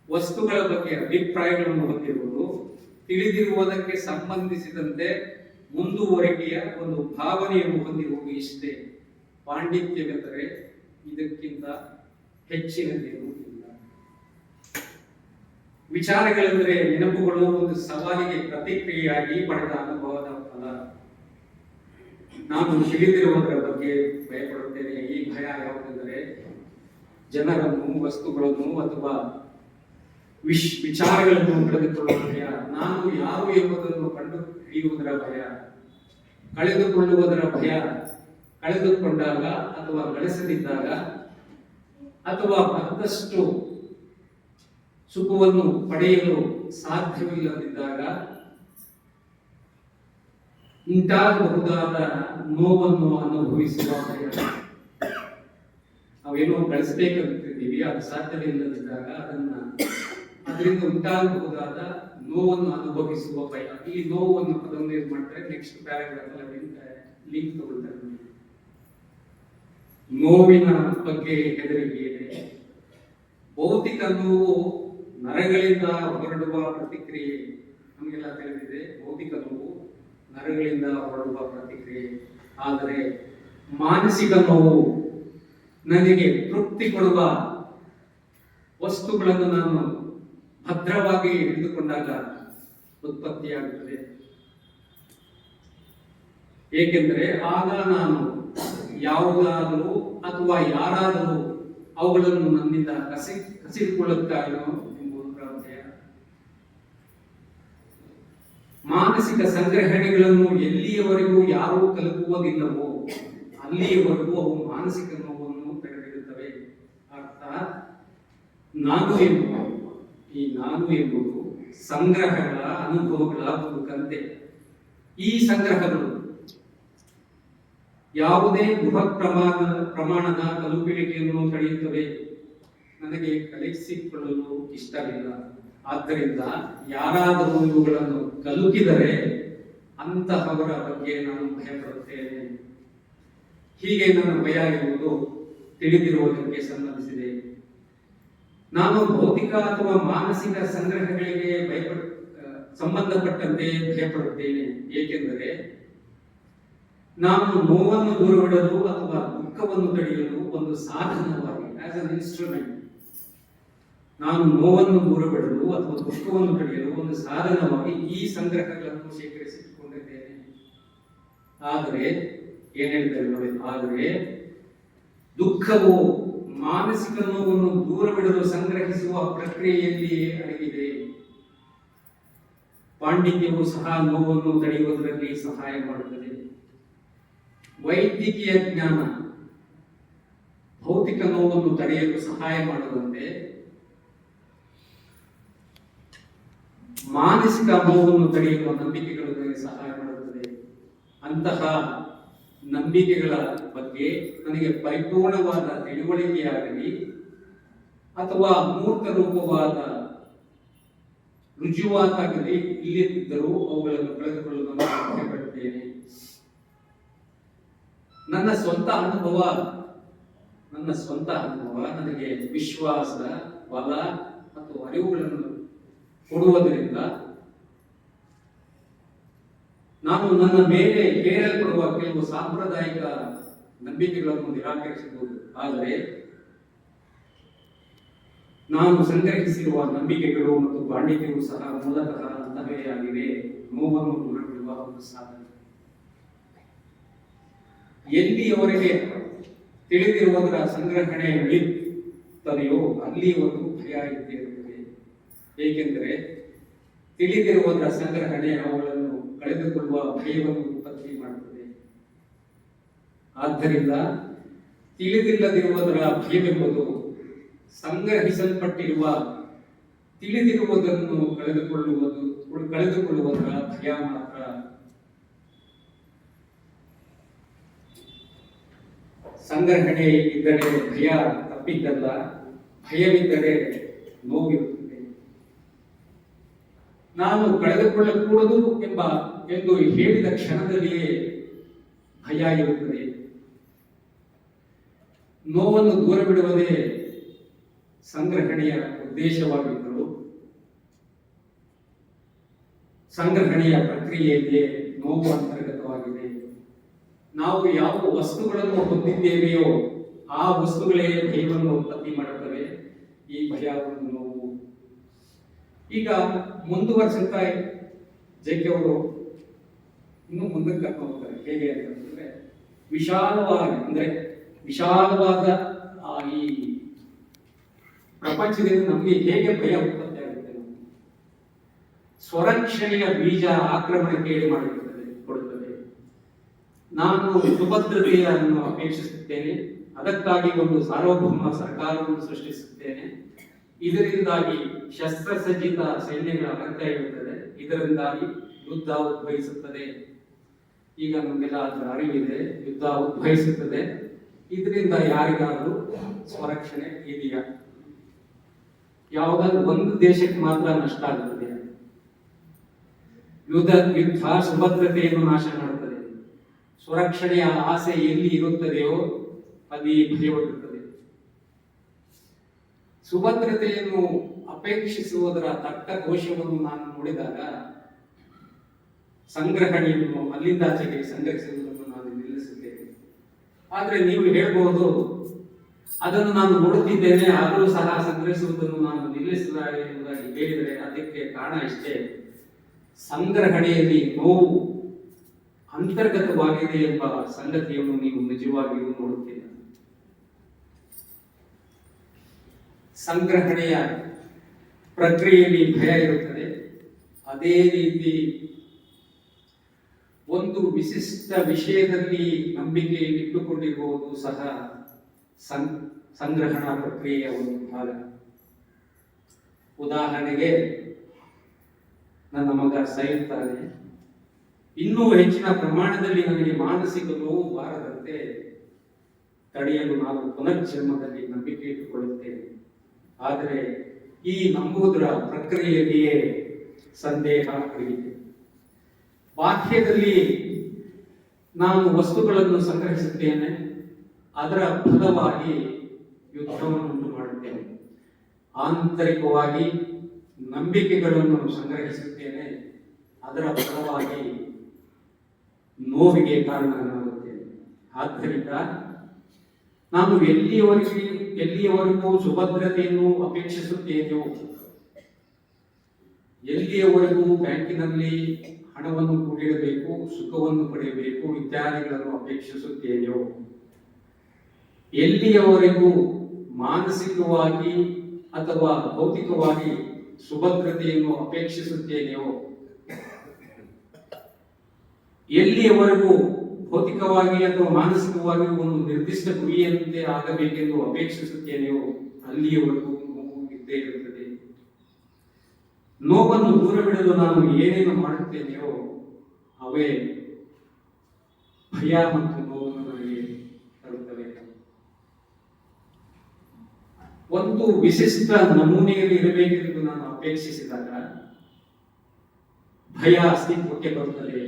ವಸ್ತುಗಳ ಬಗ್ಗೆ ಅಭಿಪ್ರಾಯಗಳನ್ನು ಹೊಂದಿರುವುದು, ತಿಳಿದಿರುವುದಕ್ಕೆ ಸಂಬಂಧಿಸಿದಂತೆ ಮುಂದುವರಿಕೆಯ ಒಂದು ಭಾವನೆಯನ್ನು ಹೊಂದಿರುವುದು. ಇಷ್ಟೇ ಪಾಂಡಿತ್ಯವೆಂದರೆ. ಇದಕ್ಕಿಂತ ಹೆಚ್ಚಿನದೇನೂ ಇಲ್ಲ. ವಿಚಾರಗಳೆಂದರೆ ನೆನಪುಗಳು, ಒಂದು ಸವಾಲಿಗೆ ಪ್ರತಿಕ್ರಿಯೆಯಾಗಿ ಪಡೆದ ಅನುಭವದ ಫಲ. ನಾನು ತಿಳಿದಿರುವುದರ ಬಗ್ಗೆ ಭಯಪಡುತ್ತೇನೆ. ಈ ಭಯ ಯಾವುದೆಂದರೆ, ಜನರನ್ನು, ವಸ್ತುಗಳನ್ನು ಅಥವಾ ವಿಚಾರಗಳನ್ನು ಕಳೆದುಕೊಳ್ಳುವ ಭಯ. ನಾನು ಯಾರು ಎಂಬುದನ್ನು ಕಂಡು ಹಿಡಿಯುವುದರ ಭಯ, ಕಳೆದುಕೊಳ್ಳುವುದರ ಭಯ. ಕಳೆದುಕೊಂಡಾಗ ಅಥವಾ ಗಳಿಸದಿದ್ದಾಗ ಅಥವಾ ಮತ್ತಷ್ಟು ಸುಖವನ್ನು ಪಡೆಯಲು ಸಾಧ್ಯವಿಲ್ಲದಿದ್ದಾಗ ಉಂಟಾಗಬಹುದಾದ ನೋವನ್ನು ಅನುಭವಿಸುವ ಭಯ. ನಾವೇನೋ ಗಳಿಸಬೇಕಂತಿದ್ದೀವಿ, ಅದು ಸಾಧ್ಯವಿಲ್ಲದಿದ್ದಾಗ ಅದನ್ನ ಅದರಿಂದ ಉಂಟಾಗಬಹುದಾದ ನೋವನ್ನು ಅನುಭವಿಸುವ ಭಯ. ಈ ನೋವನ್ನು ಪದವನ್ನು ಯೂಸ್ ಮಾಡ್ತಾರೆ. ನೆಕ್ಸ್ಟ್ ಪ್ಯಾರಾಗ್ರಾಫ್ ಲಿಂಕ್ ತಗೊಳ್ತಾರೆ. ನೋವಿನ ಬಗ್ಗೆ ಹೆದರಿಕೆ ಇದೆ. ಭೌತಿಕ ನೋವು ನರಗಳಿಂದ ಹೊರಡುವ ಪ್ರತಿಕ್ರಿಯೆ. ನಮಗೆಲ್ಲ ತಿಳಿದಿದೆ, ಭೌತಿಕ ನೋವು ನರಗಳಿಂದ ಹೊರಡುವ ಪ್ರತಿಕ್ರಿಯೆ. ಆದರೆ ಮಾನಸಿಕ ನೋವು ನನಗೆ ತೃಪ್ತಿ ಕೊಡುವ ವಸ್ತುಗಳನ್ನು ನಾನು ಭದ್ರವಾಗಿ ಹಿಡಿದುಕೊಂಡಾಗ ಉತ್ಪತ್ತಿಯಾಗುತ್ತದೆ. ಏಕೆಂದರೆ ಆಗ ನಾನು ಯಾವುದಾದರೂ ಅಥವಾ ಯಾರಾದರೂ ಅವುಗಳನ್ನು ನನ್ನಿಂದ ಕಸಿದುಕೊಳ್ಳುತ್ತಾರೋ ಎಂಬುದು ಭಯ. ಮಾನಸಿಕ ಸಂಗ್ರಹಣೆಗಳನ್ನು ಎಲ್ಲಿಯವರೆಗೂ ಯಾರೂ ತಲುಪುವುದಿಲ್ಲವೋ ಅಲ್ಲಿಯವರೆಗೂ ಅವು ಮಾನಸಿಕ ನೋವನ್ನು ತಡೆದಿರುತ್ತವೆ. ಅರ್ಥಾತ್ ನಾನು ಎಂಬುದು ಸಂಗ್ರಹಗಳ ಅನುಭವಗಳ ಒಂದು ಕಂತೆ. ಈ ಸಂಗ್ರಹಗಳು ಯಾವುದೇ ಬೃಹತ್ ಪ್ರಮಾಣದ ತಲುಪುವಿಕೆಯನ್ನು ತಡೆಯುತ್ತವೆ. ನನಗೆ ಕಲಿಸಿಕೊಳ್ಳಲು ಇಷ್ಟವಿಲ್ಲ. ಆದ್ದರಿಂದ ಯಾರಾದರೂ ಇವುಗಳನ್ನು ತಲುಪಿದರೆ ಅಂತಹವರ ಬಗ್ಗೆ ನಾನು ಭಯಪಡುತ್ತೇನೆ. ಹೀಗೆ ನನ್ನ ಭಯ ಎಂಬುದು ತಿಳಿದಿರುವುದಕ್ಕೆ ಸಂಬಂಧಿಸಿದೆ. ನಾನು ಭೌತಿಕ ಅಥವಾ ಮಾನಸಿಕ ಸಂಗ್ರಹಗಳಿಗೆ ಸಂಬಂಧಪಟ್ಟಂತೆ ಭಯಪಡುತ್ತೇನೆ. ಏಕೆಂದರೆ ನಾನು ನೋವನ್ನು ದೂರವಿಡಲು ಅಥವಾ ದುಃಖವನ್ನು ತಡೆಯಲು ಒಂದು ಸಾಧನವಾಗಿ, ಆಸ್ ಅನ್ ಇನ್ಸ್ಟ್ರೂಮೆಂಟ್, ನಾನು ನೋವನ್ನು ದೂರವಿಡಲು ಅಥವಾ ದುಃಖವನ್ನು ತಡೆಯಲು ಒಂದು ಸಾಧನವಾಗಿ ಈ ಸಂಗ್ರಹಗಳನ್ನು ಶೇಖರಿಸಿಕೊಂಡಿದ್ದೇನೆ. ಆದರೆ ಏನ್ ಹೇಳ್ತಾರೆ ನೋಡಿ, ಆದರೆ ದುಃಖವು ಮಾನಸಿಕ ನೋವನ್ನು ದೂರವಿಡಲು ಸಂಗ್ರಹಿಸುವ ಪ್ರಕ್ರಿಯೆಯಲ್ಲಿಯೇ ಅಡಗಿದೆ. ಪಾಂಡಿತ್ಯವು ಸಹ ನೋವನ್ನು ತಡೆಯುವುದರಲ್ಲಿ ಸಹಾಯ ಮಾಡುತ್ತದೆ. ವೈದ್ಯಕೀಯ ಜ್ಞಾನ ಭೌತಿಕ ನೋವನ್ನು ತಡೆಯಲು ಸಹಾಯ ಮಾಡುವಂತೆ ಮಾನಸಿಕ ನೋವನ್ನು ತಡೆಯುವ ನಂಬಿಕೆಗಳು ನನಗೆ ಸಹಾಯ ಮಾಡುತ್ತದೆ. ಅಂತಹ ನಂಬಿಕೆಗಳ ಬಗ್ಗೆ ನನಗೆ ಪರಿಪೂರ್ಣವಾದ ತಿಳುವಳಿಕೆಯಾಗಲಿ ಅಥವಾ ಮೂರ್ತ ರೂಪವಾದ ರುಜುವಾತಾಗಲಿ ಇಲ್ಲದಿದ್ದರೂ ಅವುಗಳನ್ನು ಕಳೆದುಕೊಳ್ಳಲು ನಾನು ಭಯಪಡುತ್ತೇನೆ. ನನ್ನ ಸ್ವಂತ ಅನುಭವ ನನಗೆ ವಿಶ್ವಾಸ, ಬಲ ಮತ್ತು ಅರಿವುಗಳನ್ನು ಕೊಡುವುದರಿಂದ ನಾನು ನನ್ನ ಮೇಲೆ ಹೇರಲ್ಪಡುವ ಕೆಲವು ಸಾಂಪ್ರದಾಯಿಕ ನಂಬಿಕೆಗಳನ್ನು ನಿರಾಕರಿಸಬಹುದು. ಆದರೆ ನಾನು ಸಂಗ್ರಹಿಸಿರುವ ನಂಬಿಕೆಗಳು ಮತ್ತು ಪಾಂಡಿತ್ಯವು ಸಹ ಮೂಲತಃ ಅಂತವೇ ಆಗಿವೆ. ನೋವನ್ನು ದೂರವಿಡುವ ಒಂದು ಸಾಧನ. ಎಲ್ಲಿಯವರೆಗೆ ತಿಳಿದಿರುವುದರ ಸಂಗ್ರಹಣೆ ನಡೆಯುತ್ತದೆಯೋ ಅಲ್ಲಿಯವರೆಗೂ ಭಯ ಇದ್ದೇ ಇರುತ್ತದೆ. ಏಕೆಂದರೆ ತಿಳಿದಿರುವುದರ ಸಂಗ್ರಹಣೆ ಅವುಗಳನ್ನು ಕಳೆದುಕೊಳ್ಳುವ ಭಯವನ್ನು ಉತ್ಪತ್ತಿ ಮಾಡುತ್ತದೆ. ಆದ್ದರಿಂದ ತಿಳಿದಿಲ್ಲದಿರುವುದರ ಭಯವೆಂಬುದು ಸಂಗ್ರಹಿಸಲ್ಪಟ್ಟಿರುವ ತಿಳಿದಿರುವುದನ್ನು ಕಳೆದುಕೊಳ್ಳುವುದರ ಭಯ ಮಾತ್ರ. ಸಂಗ್ರಹಣೆ ಇದ್ದರೆ ಭಯ ತಪ್ಪಿದ್ದಲ್ಲ, ಭಯವಿದ್ದರೆ ನೋವಿರುತ್ತದೆ. ನಾನು ಕಳೆದುಕೊಳ್ಳಕೂಡದು ಎಂದು ಹೇಳಿದ ಕ್ಷಣದಲ್ಲಿಯೇ ಭಯ ಇರುತ್ತದೆ. ನೋವನ್ನು ದೂರ ಬಿಡುವುದೇ ಸಂಗ್ರಹಣೆಯ ಉದ್ದೇಶವಾಗಿದ್ದರೂ ಸಂಗ್ರಹಣೆಯ ಪ್ರಕ್ರಿಯೆಯಲ್ಲಿ ನೋವು ಅಂತರ್ಗತವಾಗಿದೆ. ನಾವು ಯಾವ ವಸ್ತುಗಳನ್ನು ಹೊಂದಿದ್ದೇವೆಯೋ ಆ ವಸ್ತುಗಳೇ ಭಯವನ್ನು ಉತ್ಪತ್ತಿ ಮಾಡುತ್ತವೆ. ಈ ಭಯ ಒಂದು ನೋವು. ಈಗ ಮುಂದುವರಿಸುತ್ತಾ ಜೆಕೆ ಅವರು ಇನ್ನು ಮುಂದಕ್ಕೆ ಕರ್ಕೊಂಡು ಹೋಗ್ತಾರೆ. ಹೇಗೆ ಅಂತಂದ್ರೆ ವಿಶಾಲವಾದ ಈ ಪ್ರಪಂಚದಿಂದ ನಮಗೆ ಹೇಗೆ ಭಯ ಉತ್ಪತ್ತಿ ಆಗುತ್ತೆ. ಸ್ವರಕ್ಷಣೆಯ ಬೀಜ ಆಕ್ರಮಣಕ್ಕೆ ಕೊಡುತ್ತದೆ. ನಾನು ಸುಭದ್ರತೆಯನ್ನು ಅಪೇಕ್ಷಿಸುತ್ತೇನೆ. ಅದಕ್ಕಾಗಿ ಒಂದು ಸಾರ್ವಭೌಮ ಸರ್ಕಾರವನ್ನು ಸೃಷ್ಟಿಸುತ್ತೇನೆ. ಇದರಿಂದಾಗಿ ಶಸ್ತ್ರಸಜ್ಜಿತ ಸೈನ್ಯಗಳ ಅಗತ್ಯ ಇರುತ್ತದೆ. ಇದರಿಂದಾಗಿ ಯುದ್ಧ ಉದ್ಭವಿಸುತ್ತದೆ. ಈಗ ನಮಗೆಲ್ಲ ಅದರ ಅರಿವಿದೆ, ಯುದ್ಧ ಉದ್ಭವಿಸುತ್ತದೆ. ಇದರಿಂದ ಯಾರಿಗಾದರೂ ಸ್ವರಕ್ಷಣೆ ಇದೆಯಾ? ಯಾವುದಾದ್ರೂ ಒಂದು ದೇಶಕ್ಕೆ ಮಾತ್ರ ನಷ್ಟ ಆಗುತ್ತದೆ. ಯುದ್ಧ ಸುಭದ್ರತೆಯನ್ನು ನಾಶ ಮಾಡುತ್ತದೆ. ಸುರಕ್ಷಣೆಯ ಆಸೆ ಎಲ್ಲಿ ಇರುತ್ತದೆಯೋ ಅಲ್ಲಿ ಭಯವಿರುತ್ತದೆ. ಸುಭದ್ರತೆಯನ್ನು ಅಪೇಕ್ಷಿಸುವುದರ ತಕ್ಕ ದೋಷವನ್ನು ನಾನು ನೋಡಿದಾಗ ಸಂಗ್ರಹಣೆಯನ್ನು ಅಲ್ಲಿಂದಾಚೆಗೆ ಸಂಗ್ರಹಿಸುವುದನ್ನು ನಾನು ನಿಲ್ಲಿಸುತ್ತೇನೆ. ಆದರೆ ನೀವು ಹೇಳ್ಬೋದು, ಅದನ್ನು ನಾನು ನೋಡುತ್ತಿದ್ದೇನೆ ಆದರೂ ಸಹ ಸಂಗ್ರಹಿಸುವುದನ್ನು ನಾನು ನಿಲ್ಲಿಸಿದ್ದಾರೆ ಎಂಬುದಾಗಿ ಹೇಳಿದರೆ ಅದಕ್ಕೆ ಕಾರಣ ಇಷ್ಟೇ: ಸಂಗ್ರಹಣೆಯಲ್ಲಿ ನೋವು ಅಂತರ್ಗತವಾಗಿದೆ ಎಂಬ ಸಂಗತಿಯನ್ನು ನೀವು ನಿಜವಾಗಿಯೂ ನೋಡುತ್ತೀರ. ಸಂಗ್ರಹಣೆಯ ಪ್ರಕ್ರಿಯೆಯಲ್ಲಿ ಭಯ ಇರುತ್ತದೆ. ಅದೇ ರೀತಿ ಒಂದು ವಿಶಿಷ್ಟ ವಿಷಯದಲ್ಲಿ ನಂಬಿಕೆ ಇಟ್ಟುಕೊಂಡಿರುವುದು ಸಹ ಸಂಗ್ರಹಣಾ ಪ್ರಕ್ರಿಯೆಯ ಒಂದು ಭಾಗ. ಉದಾಹರಣೆಗೆ, ನನ್ನ ಮಗ ಸಾಯುತ್ತಾನೆ, ಇನ್ನೂ ಹೆಚ್ಚಿನ ಪ್ರಮಾಣದಲ್ಲಿ ನನಗೆ ಮಾನಸಿಕ ನೋವು ಬಾರದಂತೆ ತಡೆಯಲು ನಾವು ಪುನರ್ಜನ್ಮದಲ್ಲಿ ನಂಬಿಕೆ ಇಟ್ಟುಕೊಳ್ಳುತ್ತೇವೆ. ಆದರೆ ಈ ನಂಬುವುದರ ಪ್ರಕ್ರಿಯೆಯಲ್ಲಿಯೇ ಸಂದೇಹ ಅಡಗಿದೆ. ಬಾಹ್ಯದಲ್ಲಿ ನಾನು ವಸ್ತುಗಳನ್ನು ಸಂಗ್ರಹಿಸುತ್ತೇನೆ, ಅದರ ಫಲವಾಗಿ ಯುದ್ಧವನ್ನು ಉಂಟು ಮಾಡುತ್ತೇನೆ. ಆಂತರಿಕವಾಗಿ ನಂಬಿಕೆಗಳನ್ನು ಸಂಗ್ರಹಿಸುತ್ತೇನೆ, ಅದರ ಫಲವಾಗಿ ನೋವಿಗೆ ಕಾರಣನಾಗುತ್ತೇನೆ. ಆದ್ದರಿಂದ ನಾನು ಎಲ್ಲಿಯವರೆಗೂ ಸುಭದ್ರತೆಯನ್ನು ಅಪೇಕ್ಷಿಸುತ್ತೇನೆಯೋ, ಎಲ್ಲಿಯವರೆಗೂ ಬ್ಯಾಂಕಿನಲ್ಲಿ ಹಣವನ್ನು ಕೂಡಿಡಬೇಕು, ಸುಖವನ್ನು ಪಡೆಯಬೇಕು ಇತ್ಯಾದಿಗಳನ್ನು ಅಪೇಕ್ಷಿಸುತ್ತೇನೆಯೋ, ಎಲ್ಲಿಯವರೆಗೂ ಮಾನಸಿಕವಾಗಿ ಅಥವಾ ಭೌತಿಕವಾಗಿ ಸುಭದ್ರತೆಯನ್ನು ಅಪೇಕ್ಷಿಸುತ್ತೇನೆಯೋ, ಎಲ್ಲಿಯವರೆಗೂ ಭೌತಿಕವಾಗಿ ಅಥವಾ ಮಾನಸಿಕವಾಗಿ ಒಂದು ನಿರ್ದಿಷ್ಟ ಗುರಿಯಂತೆ ಆಗಬೇಕೆಂದು ಅಪೇಕ್ಷಿಸುತ್ತೇನೆಯೋ ಅಲ್ಲಿಯವರೆಗೂ ನೋವು ಇದ್ದೇ ಇರುತ್ತದೆ. ನೋವನ್ನು ದೂರವಿಡಲು ನಾನು ಏನೇನು ಮಾಡುತ್ತೇನೆಯೋ ಅವೇ ಭಯ ಮತ್ತು ನೋವನ್ನು ನನಗೆ ತರುತ್ತವೆ. ಒಂದು ವಿಶಿಷ್ಟ ನಮೂನೆಯಲ್ಲಿ ಇರಬೇಕೆಂದು ನಾನು ಅಪೇಕ್ಷಿಸಿದಾಗ ಭಯ ಅಸ್ತಿತ್ವಕ್ಕೆ ಬರುತ್ತದೆ.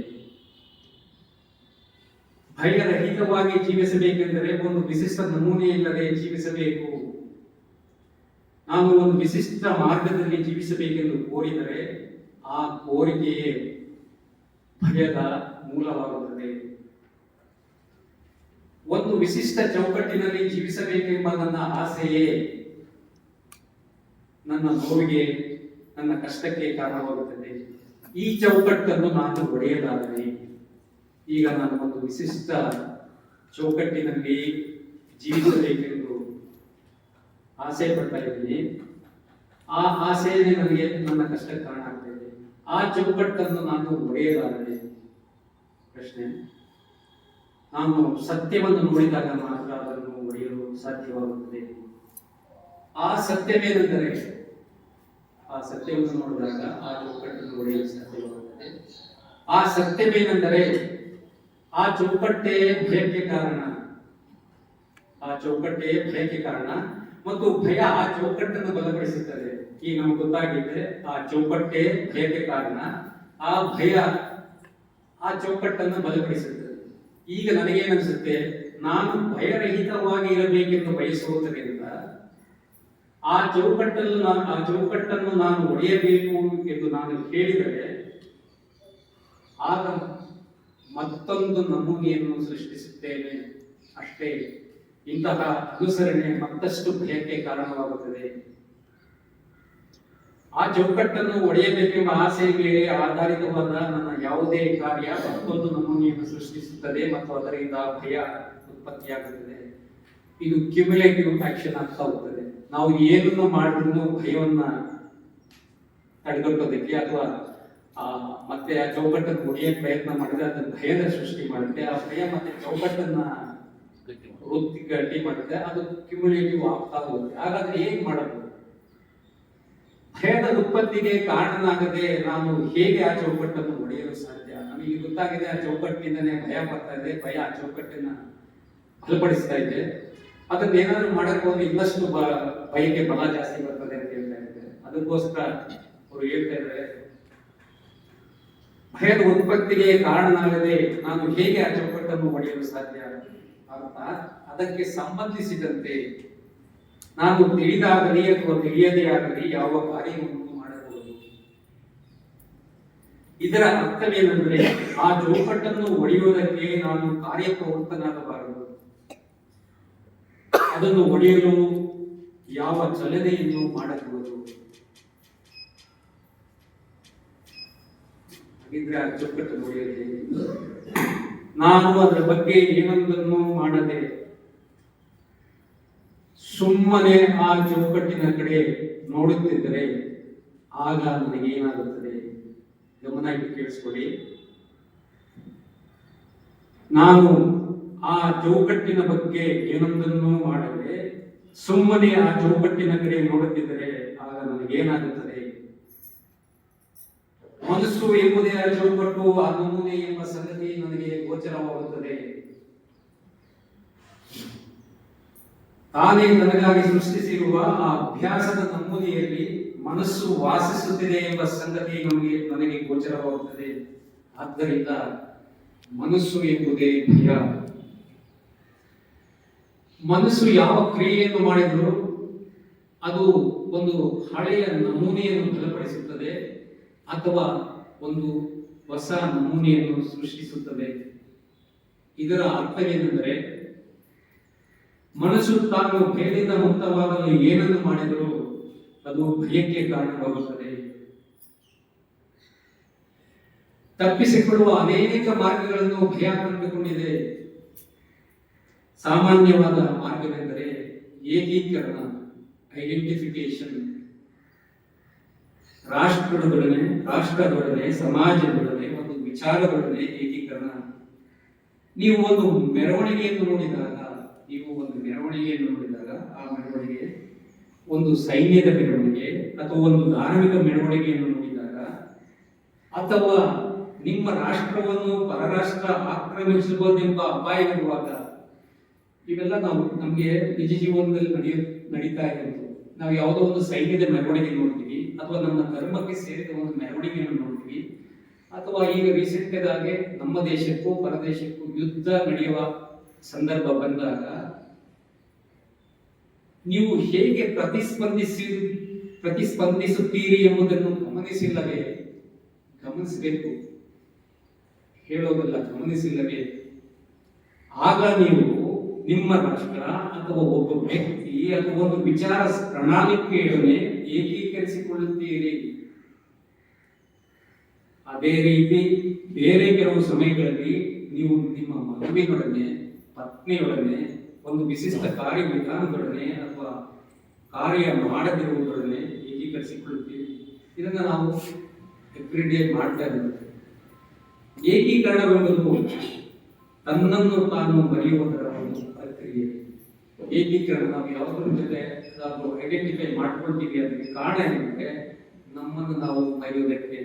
ಭಯರಹಿತವಾಗಿ ಜೀವಿಸಬೇಕೆಂದರೆ ಒಂದು ವಿಶಿಷ್ಟ ನಮೂನೆ ಇಲ್ಲದೆ ಜೀವಿಸಬೇಕು. ನಾನು ಒಂದು ವಿಶಿಷ್ಟ ಮಾರ್ಗದಲ್ಲಿ ಜೀವಿಸಬೇಕೆಂದು ಕೋರಿದರೆ ಆ ಕೋರಿಕೆಯೇ ಭಯದ ಮೂಲವಾಗುತ್ತದೆ. ಒಂದು ವಿಶಿಷ್ಟ ಚೌಕಟ್ಟಿನಲ್ಲಿ ಜೀವಿಸಬೇಕೆಂಬ ನನ್ನ ಆಸೆಯೇ ನನ್ನ ನೋವಿಗೆ, ನನ್ನ ಕಷ್ಟಕ್ಕೆ ಕಾರಣವಾಗುತ್ತದೆ. ಈ ಚೌಕಟ್ಟನ್ನು ನಾನು ಒಡೆಯಲಾದರೆ, ಈಗ ನಾನು ಒಂದು ವಿಶಿಷ್ಟ ಚೌಕಟ್ಟಿನಲ್ಲಿ ಜೀವಿಸಬೇಕೆಂದು ಆಸೆ ಪಡ್ತಾ ಇದ್ದೀನಿ, ಆ ಆಸೆಯೇ ನನಗೆ ನನ್ನ ಕಷ್ಟಕ್ಕೆ ಕಾರಣ ಆಗ್ತಿದೆ. ಆ ಚೌಕಟ್ಟನ್ನು ನಾನು ಒಡೆಯಲಾದರೆ, ಪ್ರಶ್ನೆ, ನಾನು ಸತ್ಯವನ್ನು ನೋಡಿದಾಗ ಮಾತ್ರ ಅದನ್ನು ಒಡೆಯಲು ಸಾಧ್ಯವಾಗುತ್ತದೆ. ಆ ಸತ್ಯವೇನೆಂದರೆ, ಆ ಸತ್ಯವನ್ನು ನೋಡಿದಾಗ ಆ ಚೌಕಟ್ಟನ್ನು ಒಡೆಯಲು ಸಾಧ್ಯವಾಗುತ್ತದೆ. ಆ ಸತ್ಯವೇನೆಂದರೆ, ಆ ಚೌಕಟ್ಟೆ ಭಯಕ್ಕೆ ಕಾರಣ. ಆ ಚೌಕಟ್ಟೆ ಭಯಕ್ಕೆ ಕಾರಣ ಮತ್ತು ಭಯ ಆ ಚೌಕಟ್ಟನ್ನು ಬಲಪಡಿಸುತ್ತದೆ. ಈಗ ನಮಗೆ ಗೊತ್ತಾಗಿದೆ, ಆ ಚೌಕಟ್ಟೆ ಭಯಕ್ಕೆ ಕಾರಣ, ಆ ಭಯ ಆ ಚೌಕಟ್ಟನ್ನು ಬಲಪಡಿಸುತ್ತದೆ. ಈಗ ನನಗೇನಿಸುತ್ತೆ, ನಾನು ಭಯರಹಿತವಾಗಿ ಇರಬೇಕೆಂದು ಬಯಸುವುದರಿಂದ ಆ ಚೌಕಟ್ಟನ್ನು ನಾನು ಒಡೆಯಬೇಕು ಎಂದು ನಾನು ಹೇಳಿದರೆ ಆಗ ಮತ್ತೊಂದು ನಮೂನೆಯನ್ನು ಸೃಷ್ಟಿಸುತ್ತೇನೆ ಅಷ್ಟೇ. ಇಂತಹ ಅನುಸರಣೆ ಮತ್ತಷ್ಟು ಭಯಕ್ಕೆ ಕಾರಣವಾಗುತ್ತದೆ. ಆ ಚೌಕಟ್ಟನ್ನು ಒಡೆಯಬೇಕೆಂಬ ಆಸೆಯ ಮೇಲೆ ಆಧಾರಿತವಾದ ನನ್ನ ಯಾವುದೇ ಕಾರ್ಯ ಮತ್ತೊಂದು ನಮೂನೆಯನ್ನು ಸೃಷ್ಟಿಸುತ್ತದೆ ಮತ್ತು ಅದರಿಂದ ಭಯ ಉತ್ಪತ್ತಿಯಾಗುತ್ತದೆ. ಇದು ಕ್ಯುಮ್ಯುಲೇಟಿವ್ ಆಕ್ಷನ್ ಆಗ್ತಾ ಹೋಗ್ತದೆ. ನಾವು ಏನನ್ನು ಮಾಡಿದ್ರು ಭಯವನ್ನ ತಡೆಗಟ್ಟೋದಕ್ಕೆ ಅಥವಾ ಮತ್ತೆ ಆ ಚೌಕಟ್ಟನ್ನು ಒಡೆಯಕ್ಕೆ ಪ್ರಯತ್ನ ಮಾಡಿದ್ರೆ ಅದನ್ನ ಭಯದ ಸೃಷ್ಟಿ ಮಾಡುತ್ತೆ. ಆ ಭಯ ಮತ್ತೆ ಚೌಕಟ್ಟನ್ನ ಗಟ್ಟಿ ಮಾಡುತ್ತೆ. ಅದು ಕ್ಯುಮ್ಯುಲೇಟಿವ್ ಆಗ್ತಾ ಹೋಗುತ್ತೆ. ಹಾಗಾದ್ರೆ ಹೇಗೆ ಮಾಡಬಹುದು? ಭಯದ ಉತ್ಪತ್ತಿಗೆ ಕಾರಣನಾಗದೆ ನಾನು ಹೇಗೆ ಆ ಚೌಕಟ್ಟನ್ನು ಒಡೆಯಲು ಸಾಧ್ಯ? ನಮಗೆ ಗೊತ್ತಾಗಿದೆ, ಆ ಚೌಕಟ್ಟಿನಿಂದನೇ ಭಯ ಬರ್ತಾ ಇದೆ, ಭಯ ಆ ಚೌಕಟ್ಟನ್ನ ಬಲಪಡಿಸ್ತಾ ಇದೆ. ಅದನ್ನ ಏನಾದ್ರು ಮಾಡಕ್ ಹೋದ್ರೆ ಇನ್ನಷ್ಟು ಭಯಕ್ಕೆ ಬಲ ಜಾಸ್ತಿ ಬರ್ತದೆ ಅಂತ ಹೇಳ್ತಾ ಇದ್ದೆ. ಅದಕ್ಕೋಸ್ಕರ ಅವರು ಹೇಳ್ತಾ ಇದ್ದಾರೆ, ಭಯದ ಉತ್ಪತ್ತಿಗೆ ಕಾರಣನಾಗದೆ ನಾನು ಹೇಗೆ ಆ ಚೌಕಟ್ಟನ್ನು ಒಡೆಯಲು ಸಾಧ್ಯ? ಅರ್ಥಾತ್ ಅದಕ್ಕೆ ಸಂಬಂಧಿಸಿದಂತೆ ನಾನು ತಿಳಿದಾಗಲಿ ಅಥವಾ ತಿಳಿಯದೇ ಆಗಲಿ ಯಾವ ಕಾರ್ಯವನ್ನು ಮಾಡಬಹುದು. ಇದರ ಅರ್ಥವೇನೆಂದರೆ ಆ ಚೌಕಟ್ಟನ್ನು ಒಡೆಯುವುದಕ್ಕೆ ನಾನು ಕಾರ್ಯಪ್ರವೃತ್ತನಾಗಬಾರದು. ಅದನ್ನು ಒಡೆಯಲು ಯಾವ ಚಲನೆಯನ್ನು ಮಾಡಬಹುದು. ಹಾಗಿದ್ರೆ ಆ ಚೌಕಟ್ಟನ್ನು ಒಡೆಯಲು ನಾನು ಅದರ ಬಗ್ಗೆ ಏನೊಂದನ್ನು ಮಾಡದೆ ಸುಮ್ಮನೆ ಆ ಚೌಕಟ್ಟಿನ ಕಡೆ ನೋಡುತ್ತಿದ್ದರೆ ಆಗ ನನಗೇನಾಗುತ್ತದೆ? ಗಮನ ಇಟ್ಟು ಕೇಳಿಸ್ಕೊಳ್ಳಿ. ನಾನು ಆ ಚೌಕಟ್ಟಿನ ಬಗ್ಗೆ ಏನೊಂದನ್ನು ಮಾಡದೆ ಸುಮ್ಮನೆ ಆ ಚೌಕಟ್ಟಿನ ಕಡೆ ನೋಡುತ್ತಿದ್ದರೆ ಆಗ ನನಗೇನಾಗುತ್ತದೆ? ಮನಸ್ಸು ಎಂಬುದೇ ಆ ಚೌಕಟ್ಟು, ಆ ನಮೂನೆ ಎಂಬ ಸಂಗತಿ ನನಗೆ ಗೋಚರವಾಗುತ್ತದೆ. ತಾನೇ ನನಗಾಗಿ ಸೃಷ್ಟಿಸಿರುವ ಆ ಅಭ್ಯಾಸದ ನಮೂನೆಯಲ್ಲಿ ಮನಸ್ಸು ವಾಸಿಸುತ್ತಿದೆ ಎಂಬ ಸಂಗತಿ ನನಗೆ ಗೋಚರವಾಗುತ್ತದೆ. ಆದ್ದರಿಂದ ಮನಸ್ಸು ಎಂಬುದೇ ಭಯ. ಮನಸ್ಸು ಯಾವ ಕ್ರಿಯೆಯನ್ನು ಮಾಡಿದರೂ ಅದು ಒಂದು ಹಳೆಯ ನಮೂನೆಯನ್ನು ಬಲಪಡಿಸುತ್ತದೆ ಅಥವಾ ಒಂದು ಹೊಸ ನಮೂನೆಯನ್ನು ಸೃಷ್ಟಿಸುತ್ತದೆ. ಇದರ ಅರ್ಥವೇನೆಂದರೆ ಮನಸ್ಸು ತಾನು ಭಯದಿಂದ ಮುಕ್ತವಾಗಲು ಏನನ್ನು ಮಾಡಿದರೂ ಅದು ಭಯಕ್ಕೆ ಕಾರಣವಾಗುತ್ತದೆ. ತಪ್ಪಿಸಿಕೊಳ್ಳುವ ಅನೇಕ ಮಾರ್ಗಗಳನ್ನು ಭಯ ಕಂಡುಕೊಂಡಿದೆ. ಸಾಮಾನ್ಯವಾದ ಮಾರ್ಗವೆಂದರೆ ಏಕೀಕರಣ, ಐಡೆಂಟಿಫಿಕೇಶನ್. ರಾಷ್ಟ್ರದೊಡನೆ, ಸಮಾಜದೊಡನೆ ಮತ್ತು ವಿಚಾರದೊಡನೆ ಏಕೀಕರಣ. ನೀವು ಒಂದು ಮೆರವಣಿಗೆಯನ್ನು ನೋಡಿದಾಗ ಆ ಮೆರವಣಿಗೆ ಒಂದು ಸೈನ್ಯದ ಮೆರವಣಿಗೆ ಅಥವಾ ಒಂದು ಧಾರ್ಮಿಕ ಮೆರವಣಿಗೆಯನ್ನು ನೋಡಿದಾಗ ಅಥವಾ ನಿಮ್ಮ ರಾಷ್ಟ್ರವನ್ನು ಪರರಾಷ್ಟ್ರ ಆಕ್ರಮಿಸಬಹುದೆಂಬ ಅಪಾಯವಿರುವಾಗ, ಇವೆಲ್ಲ ನಮಗೆ ನಿಜ ಜೀವನದಲ್ಲಿ ನಡೀತಾ ಇರೋದು. ನಾವು ಯಾವುದೋ ಒಂದು ಸೈನ್ಯದ ಮೆರವಣಿಗೆ ನೋಡ್ತೀವಿ ಅಥವಾ ನಮ್ಮ ಧರ್ಮಕ್ಕೆ ಸೇರಿದ ಒಂದು ಮೆರವಣಿಗೆಯನ್ನು ನೋಡ್ತೀವಿ ಅಥವಾ ಈಗ ರೀಸೆಂಟ್ ಆಗಿ ನಮ್ಮ ದೇಶಕ್ಕೂ ಪರದೇಶಕ್ಕೂ ಯುದ್ಧ ನಡೆಯುವ ಸಂದರ್ಭ ಬಂದಾಗ ನೀವು ಹೇಗೆ ಪ್ರತಿಸ್ಪಂದಿಸುತ್ತೀರಿ ಎಂಬುದನ್ನು ಗಮನಿಸಬೇಕು. ಹೇಳೋದಲ್ಲ, ಗಮನಿಸಿಲ್ಲವೇ? ಆಗ ನೀವು ನಿಮ್ಮ ರಾಷ್ಟ್ರ ಅಥವಾ ಒಬ್ಬ ವ್ಯಕ್ತಿ ಅಥವಾ ಒಂದು ವಿಚಾರ ಪ್ರಣಾಳಿಕೆಯೊಡನೆ ಏಕೀಕರಿಸಿಕೊಳ್ಳುತ್ತೀರಿ. ಅದೇ ರೀತಿ ಬೇರೆ ಕೆಲವು ಸಮಯಗಳಲ್ಲಿ ನೀವು ನಿಮ್ಮ ಮಗುವಿನೊಡನೆ, ಪತ್ನಿಯೊಡನೆ, ಒಂದು ವಿಶಿಷ್ಟ ಕಾರ್ಯವಿಧಾನದೊಡನೆ ಅಥವಾ ಕಾರ್ಯ ಮಾಡದಿರುವುದರೊಡನೆ ಏಕೀಕರಿಸಿಕೊಳ್ಳುತ್ತೀವಿ. ಇದನ್ನು ನಾವು ಎವ್ರಿಡೇ ಮಾಡ್ತಾ ಇದ್ದೇವೆ. ಏಕೀಕರಣವೆಂಬುದು ತನ್ನನ್ನು ತಾನು ಮರೆಯುವುದರ ಒಂದು ಪ್ರಕ್ರಿಯೆ. ಏಕೀಕರಣ ನಾವು ಯಾವುದರ ಜೊತೆ ನಾವು ಐಡೆಂಟಿಫೈ ಮಾಡ್ಕೊಳ್ತೀವಿ ಅದಕ್ಕೆ ಕಾರಣ ಏನಂದ್ರೆ ನಮ್ಮನ್ನು ನಾವು ಮರೆಯುವುದಕ್ಕೆ.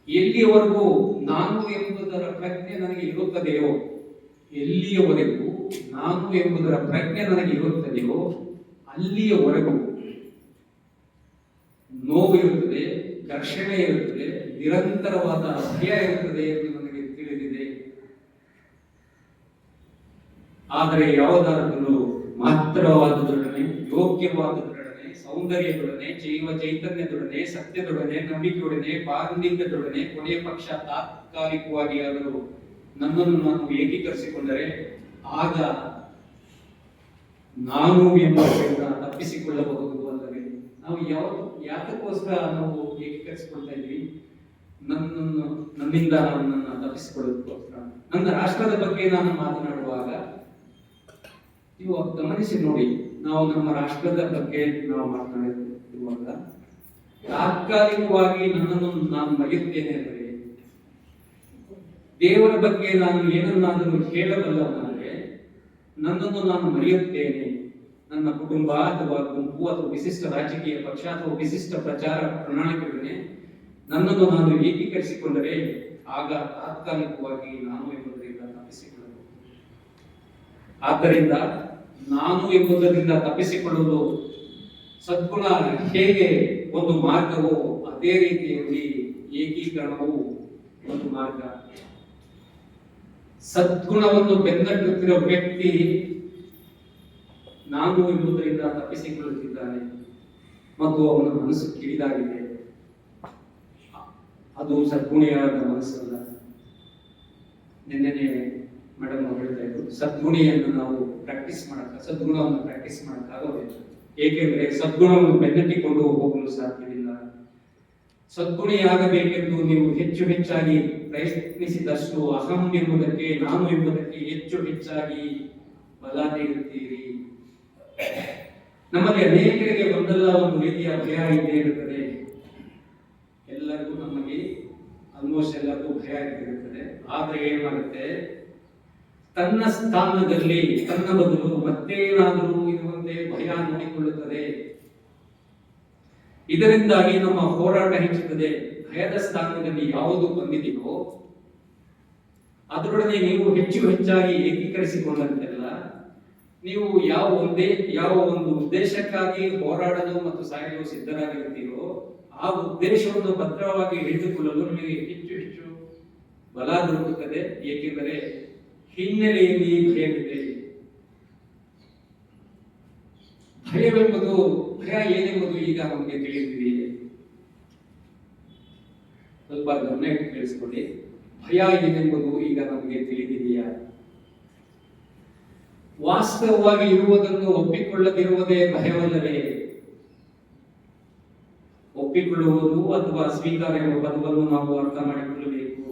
ಎಲ್ಲಿಯವರೆಗೂ ನಾನು ಎಂಬುದರ ಪ್ರಜ್ಞೆ ನನಗೆ ಇರುತ್ತದೆಯೋ, ಎಲ್ಲಿಯವರೆಗೂ ನಾನು ಎಂಬುದರ ಪ್ರಜ್ಞೆ ನನಗೆ ಇರುತ್ತದೆಯೋ ಅಲ್ಲಿಯವರೆಗೂ ನೋವು ಇರುತ್ತದೆ, ಘರ್ಷಣೆ ಇರುತ್ತದೆ, ನಿರಂತರವಾದ ಭಯ ಇರುತ್ತದೆ ಎಂದು ನನಗೆ ತಿಳಿದಿದೆ. ಆದರೆ ಯಾವುದಾದರೂ ಮಾತ್ರವಾದದೊಡನೆ, ಯೋಗ್ಯವಾದದೊಡನೆ, ಸೌಂದರ್ಯದೊಡನೆ, ಚೈತನ್ಯದೊಡನೆ, ಸತ್ಯದೊಡನೆ, ನಂಬಿಕೆಯೊಡನೆ, ಪಾರಂಡಿತ್ಯದೊಡನೆ, ಕೊನೆಯ ಪಕ್ಷ ತಾತ್ಕಾಲಿಕವಾಗಿ ಆದರೂ ನನ್ನನ್ನು ನಾನು ಏಕೀಕರಿಸಿಕೊಂಡರೆ ಆಗ ನಾನು ಎಂಬುದರಿಂದ ತಪ್ಪಿಸಿಕೊಳ್ಳಬಹುದು ಅಲ್ಲವೇ? ನಾವು ಯಾತಕ್ಕೋಸ್ಕರ ನಾವು ಏಕೀಕರಿಸಿಕೊಳ್ತಾ ಇದ್ವಿ? ನನ್ನಿಂದ ನನ್ನನ್ನು ತಪ್ಪಿಸಿಕೊಳ್ಳೋದಕ್ಕೋಸ್ಕರ. ನನ್ನ ರಾಷ್ಟ್ರದ ಬಗ್ಗೆ ನಾನು ಮಾತನಾಡುವಾಗ ನೀವು ಗಮನಿಸಿ ನೋಡಿ, ನಾವು ನಮ್ಮ ರಾಷ್ಟ್ರದ ಬಗ್ಗೆ ನಾವು ಮಾತನಾಡುತ್ತಿರುವಾಗ ತಾತ್ಕಾಲಿಕವಾಗಿ ನನ್ನನ್ನು ನಾನು ಮರೆಯುತ್ತೇನೆ ಅಂದರೆ, ದೇವರ ಬಗ್ಗೆ ನಾನು ಏನನ್ನಾದರೂ ಹೇಳಬಲ್ಲವನಾದರೆ ನನ್ನನ್ನು ನಾನು ಮರೆಯುತ್ತೇನೆ. ನನ್ನ ಕುಟುಂಬ ಅಥವಾ ಗುಂಪು ಅಥವಾ ವಿಶಿಷ್ಟ ರಾಜಕೀಯ ಪಕ್ಷ ಅಥವಾ ವಿಶಿಷ್ಟ ಪ್ರಚಾರ ಪ್ರಣಾಳಿಕೆಗಳನ್ನೇ ನನ್ನನ್ನು ನಾನು ಏಕೀಕರಿಸಿಕೊಂಡರೆ ಆಗ ತಾತ್ಕಾಲಿಕವಾಗಿ ನಾನು ಎಂಬುದರಿಂದ ತಪ್ಪಿಸಿಕೊಳ್ಳಬಹುದು. ಆದ್ದರಿಂದ ನಾನು ಎಂಬುದರಿಂದ ತಪ್ಪಿಸಿಕೊಳ್ಳಲು ಸದ್ಗುಣ ಹೇಗೆ ಒಂದು ಮಾರ್ಗವೋ ಅದೇ ರೀತಿಯಲ್ಲಿ ಏಕೀಕರಣವು ಒಂದು ಮಾರ್ಗ. ಸದ್ಗುಣವನ್ನು ಬೆನ್ನಟ್ಟುತ್ತಿರುವ ವ್ಯಕ್ತಿ ನಾನು ಎಂಬುದರಿಂದ ತಪ್ಪಿಸಿಕೊಳ್ಳುತ್ತಿದ್ದಾನೆ ಮತ್ತು ಅವನ ಮನಸ್ಸು ಕಿರಿದಾಗಿದೆ. ಅದು ಸದ್ಗುಣಿಯಾದ ಮನಸ್ಸಲ್ಲ. ನಿನ್ನೆ ಮೇಡಮ್ ಅವರು ಹೇಳ್ತಾ ಇದ್ರು, ಸದ್ಗುಣಿಯನ್ನು ನಾವು ಸದ್ಗುಣವನ್ನು ಪ್ರಾಕ್ಟೀಸ್ ಮಾಡಕ್ಕಾಗೋದಿಲ್ಲ. ಏಕೆಂದರೆ ಸದ್ಗುಣವನ್ನು ಬೆನ್ನಟ್ಟಿಕೊಂಡು ಹೋಗಲು ಸಾಧ್ಯವಿಲ್ಲ. ಸದ್ಗುಣಿಯಾಗಬೇಕೆಂದು ನೀವು ಹೆಚ್ಚು ಹೆಚ್ಚಾಗಿ ಪ್ರಯತ್ನಿಸಿದಷ್ಟು ಅಹಂ ಎಂಬುದಕ್ಕೆ, ನಾನು ಎಂಬುದಕ್ಕೆ ಹೆಚ್ಚು ಹೆಚ್ಚಾಗಿ ಬಲ ನೀಡುತ್ತೀರಿ. ನಮಗೆ ಅನೇಕರಿಗೆ ಒಂದಲ್ಲ ಒಂದು ರೀತಿಯ ಭಯ ಇದ್ದೇ ಇರುತ್ತದೆ. ಎಲ್ಲರಿಗೂ ನಮಗೆ ಆಲ್ಮೋಸ್ಟ್ ಎಲ್ಲರಿಗೂ ಭಯ ಇರುತ್ತದೆ. ಆದ್ರೆ ಏನಾಗುತ್ತೆ, ತನ್ನ ಸ್ಥಾನದಲ್ಲಿ ತನ್ನ ಬದಲು ಮತ್ತೇನಾದರೂ ಇರುವಂತೆ ಭಯ ನೋಡಿಕೊಳ್ಳುತ್ತದೆ. ಇದರಿಂದಾಗಿ ನಮ್ಮ ಹೋರಾಟ ಹೆಚ್ಚುತ್ತದೆ. ಭಯದ ಸ್ಥಾನದಲ್ಲಿ ಯಾವುದು ಬಂದಿದೆಯೋ ಅದರೊಡನೆ ನೀವು ಹೆಚ್ಚು ಹೆಚ್ಚಾಗಿ ಏಕೀಕರಿಸಿಕೊಂಡಂತೆಲ್ಲ ನೀವು ಯಾವ ಒಂದು ಉದ್ದೇಶಕ್ಕಾಗಿ ಹೋರಾಡಲು ಮತ್ತು ಸಾಯಲು ಸಿದ್ಧರಾಗಿರುತ್ತೀರೋ ಆ ಉದ್ದೇಶವನ್ನು ಭದ್ರವಾಗಿ ಹಿಡಿದುಕೊಳ್ಳಲು ನಿಮಗೆ ಹೆಚ್ಚು ಹೆಚ್ಚು ಬಲ ದೊರಕುತ್ತದೆ. ಏಕೆಂದರೆ ಹಿನ್ನೆಲೆಯಲ್ಲಿ ಭಯವಿದೆ. ಭಯ ಏನೆಂಬುದು ಈಗ ನಮಗೆ ತಿಳಿದಿದೆಯೇ? ಸ್ವಲ್ಪ ಗಮನ ಇಟ್ಟು ಕೇಳಿಸಿಕೊಳ್ಳಿ. ಭಯ ಏನೆಂಬುದು ಈಗ ನಮಗೆ ತಿಳಿದಿದೆಯಾ? ವಾಸ್ತವವಾಗಿ ಇರುವುದನ್ನು ಒಪ್ಪಿಕೊಳ್ಳದಿರುವುದೇ ಭಯವಲ್ಲವೇ? ಒಪ್ಪಿಕೊಳ್ಳುವುದು ಅಥವಾ ಸ್ವೀಕಾರ ಎಂಬ ಪದವನ್ನು ನಾವು ಅರ್ಥ ಮಾಡಿಕೊಳ್ಳಬೇಕು.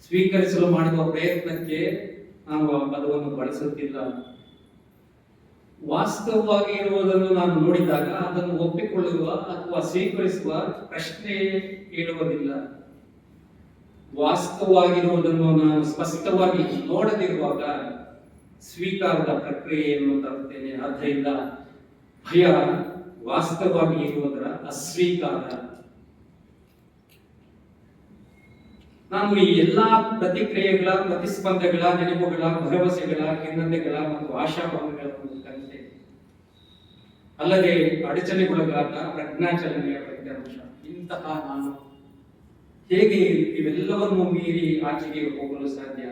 ಸ್ವೀಕರಿಸಲು ಮಾಡುವ ಪ್ರಯತ್ನಕ್ಕೆ ನಾವು ಆ ಪದವನ್ನು ಬಳಸುತ್ತಿಲ್ಲ. ವಾಸ್ತವವಾಗಿ ಇರುವುದನ್ನು ನಾನು ನೋಡಿದಾಗ ಅದನ್ನು ಒಪ್ಪಿಕೊಳ್ಳುವ ಅಥವಾ ಸ್ವೀಕರಿಸುವ ಪ್ರಶ್ನೆ ಕೇಳುವುದಿಲ್ಲ. ವಾಸ್ತವವಾಗಿರುವುದನ್ನು ನಾನು ಸ್ಪಷ್ಟವಾಗಿ ನೋಡದಿರುವಾಗ ಸ್ವೀಕಾರದ ಪ್ರಕ್ರಿಯೆಯನ್ನು ತರುತ್ತೇನೆ. ಆದ್ದರಿಂದ ಭಯ ವಾಸ್ತವವಾಗಿ ಇರುವುದರ ಅಸ್ವೀಕಾರ. ನಾನು ಈ ಎಲ್ಲಾ ಪ್ರತಿಕ್ರಿಯೆಗಳ, ಪ್ರತಿಸ್ಪಂದಗಳ, ನೆನಪುಗಳ, ಭರವಸೆಗಳ, ಖಿನ್ನತೆಗಳ ಮತ್ತು ಆಶಾಭಾವನೆಗಳ ಒಂದು ಕಲಿತೆ, ಅಲ್ಲದೆ ಅಡಚಣೆಗೊಳಗಾದ ಪ್ರಜ್ಞಾಚಲನೆಯ ಫಲಿತಾಂಶ. ಇಂತಹ ನಾನು ಹೇಗೆ ಇವೆಲ್ಲವನ್ನು ಮೀರಿ ಆಚೆಗೆ ಹೋಗಲು ಸಾಧ್ಯ?